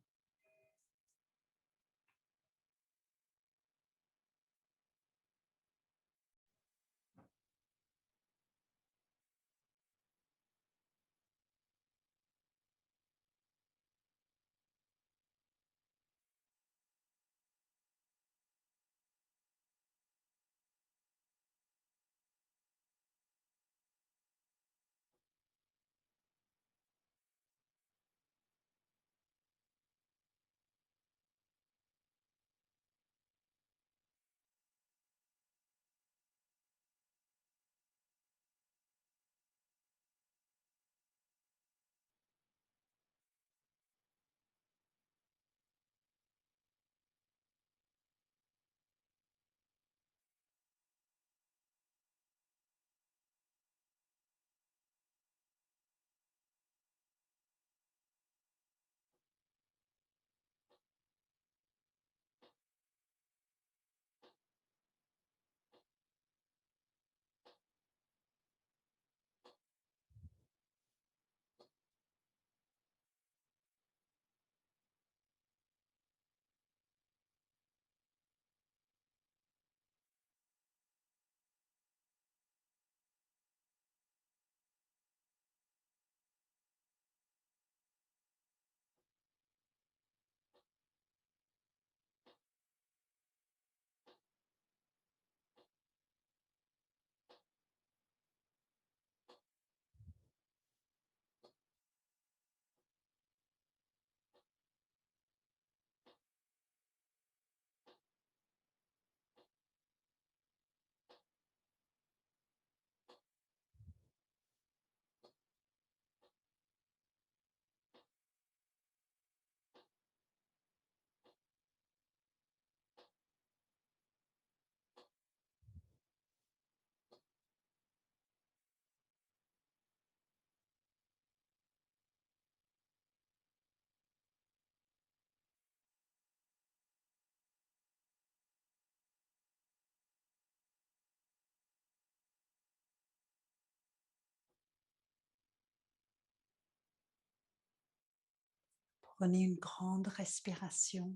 Prenez une grande respiration.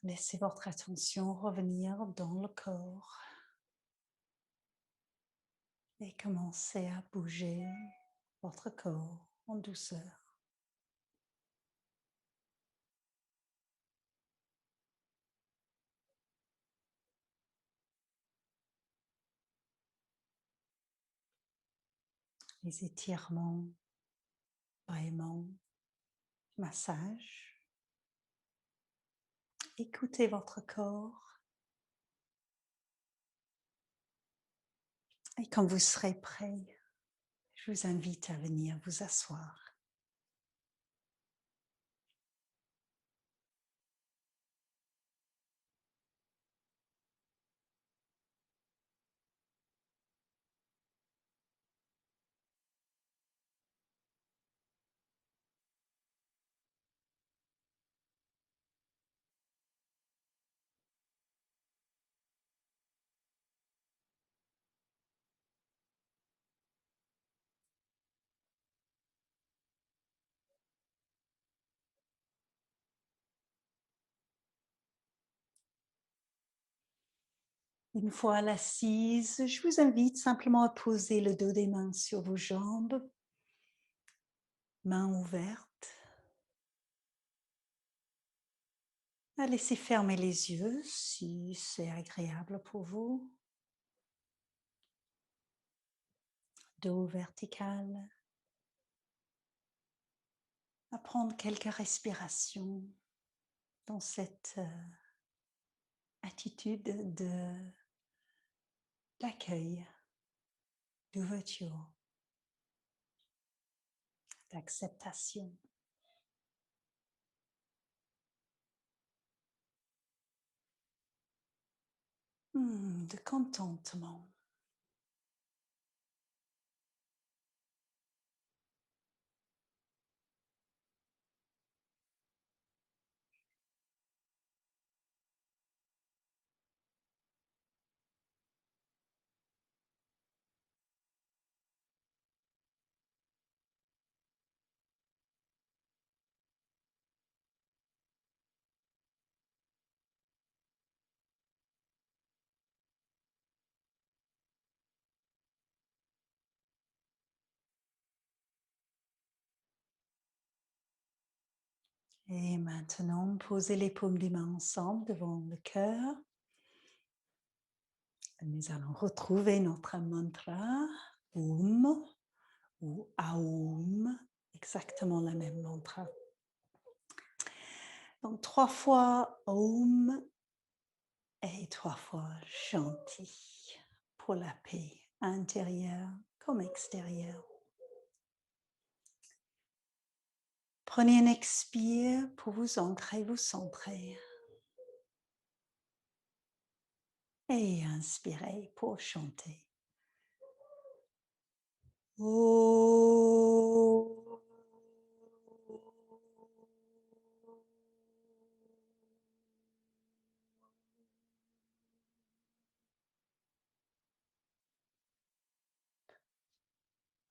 Laissez votre attention revenir dans le corps et commencez à bouger votre corps en douceur. Les étirements, bâillements, massages. Écoutez votre corps et quand vous serez prêt, je vous invite à venir vous asseoir. Une fois à l'assise, je vous invite simplement à poser le dos des mains sur vos jambes, mains ouvertes, à laisser fermer les yeux si c'est agréable pour vous. Dos vertical, à prendre quelques respirations dans cette attitude d'accueil, d'ouverture, d'acceptation. De contentement. Et maintenant, posez les paumes des mains ensemble devant le cœur. Nous allons retrouver notre mantra Om ou Aum, exactement la même mantra. Donc 3 fois Om et 3 fois Shanti pour la paix intérieure comme extérieure. Prenez un expire pour vous ancrer, vous centrer. Et inspirez pour chanter. Oh.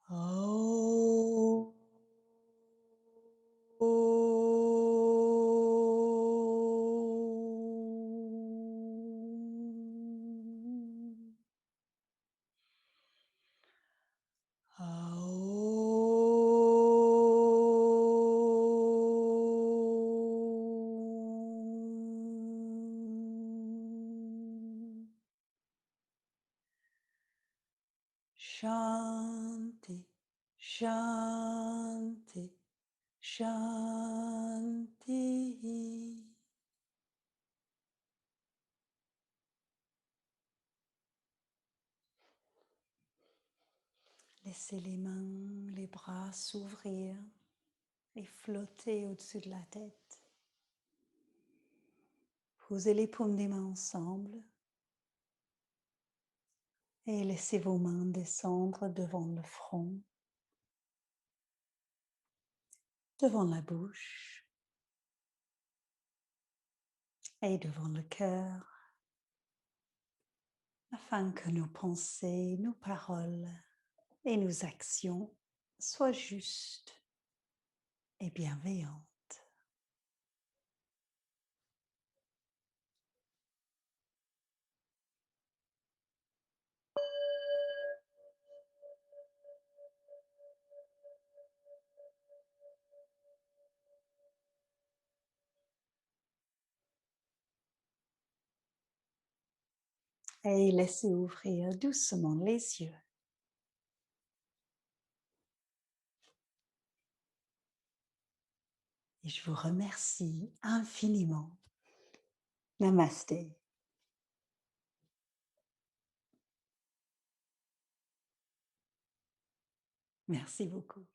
Oh. Shanti, Shanti, Shanti. Laissez les mains, les bras s'ouvrir et flotter au-dessus de la tête. Posez les paumes des mains ensemble et laissez vos mains descendre devant le front, devant la bouche et devant le cœur, afin que nos pensées, nos paroles et nos actions Sois juste et bienveillante. Et laissez ouvrir doucement les yeux. Et je vous remercie infiniment. Namasté. Merci beaucoup.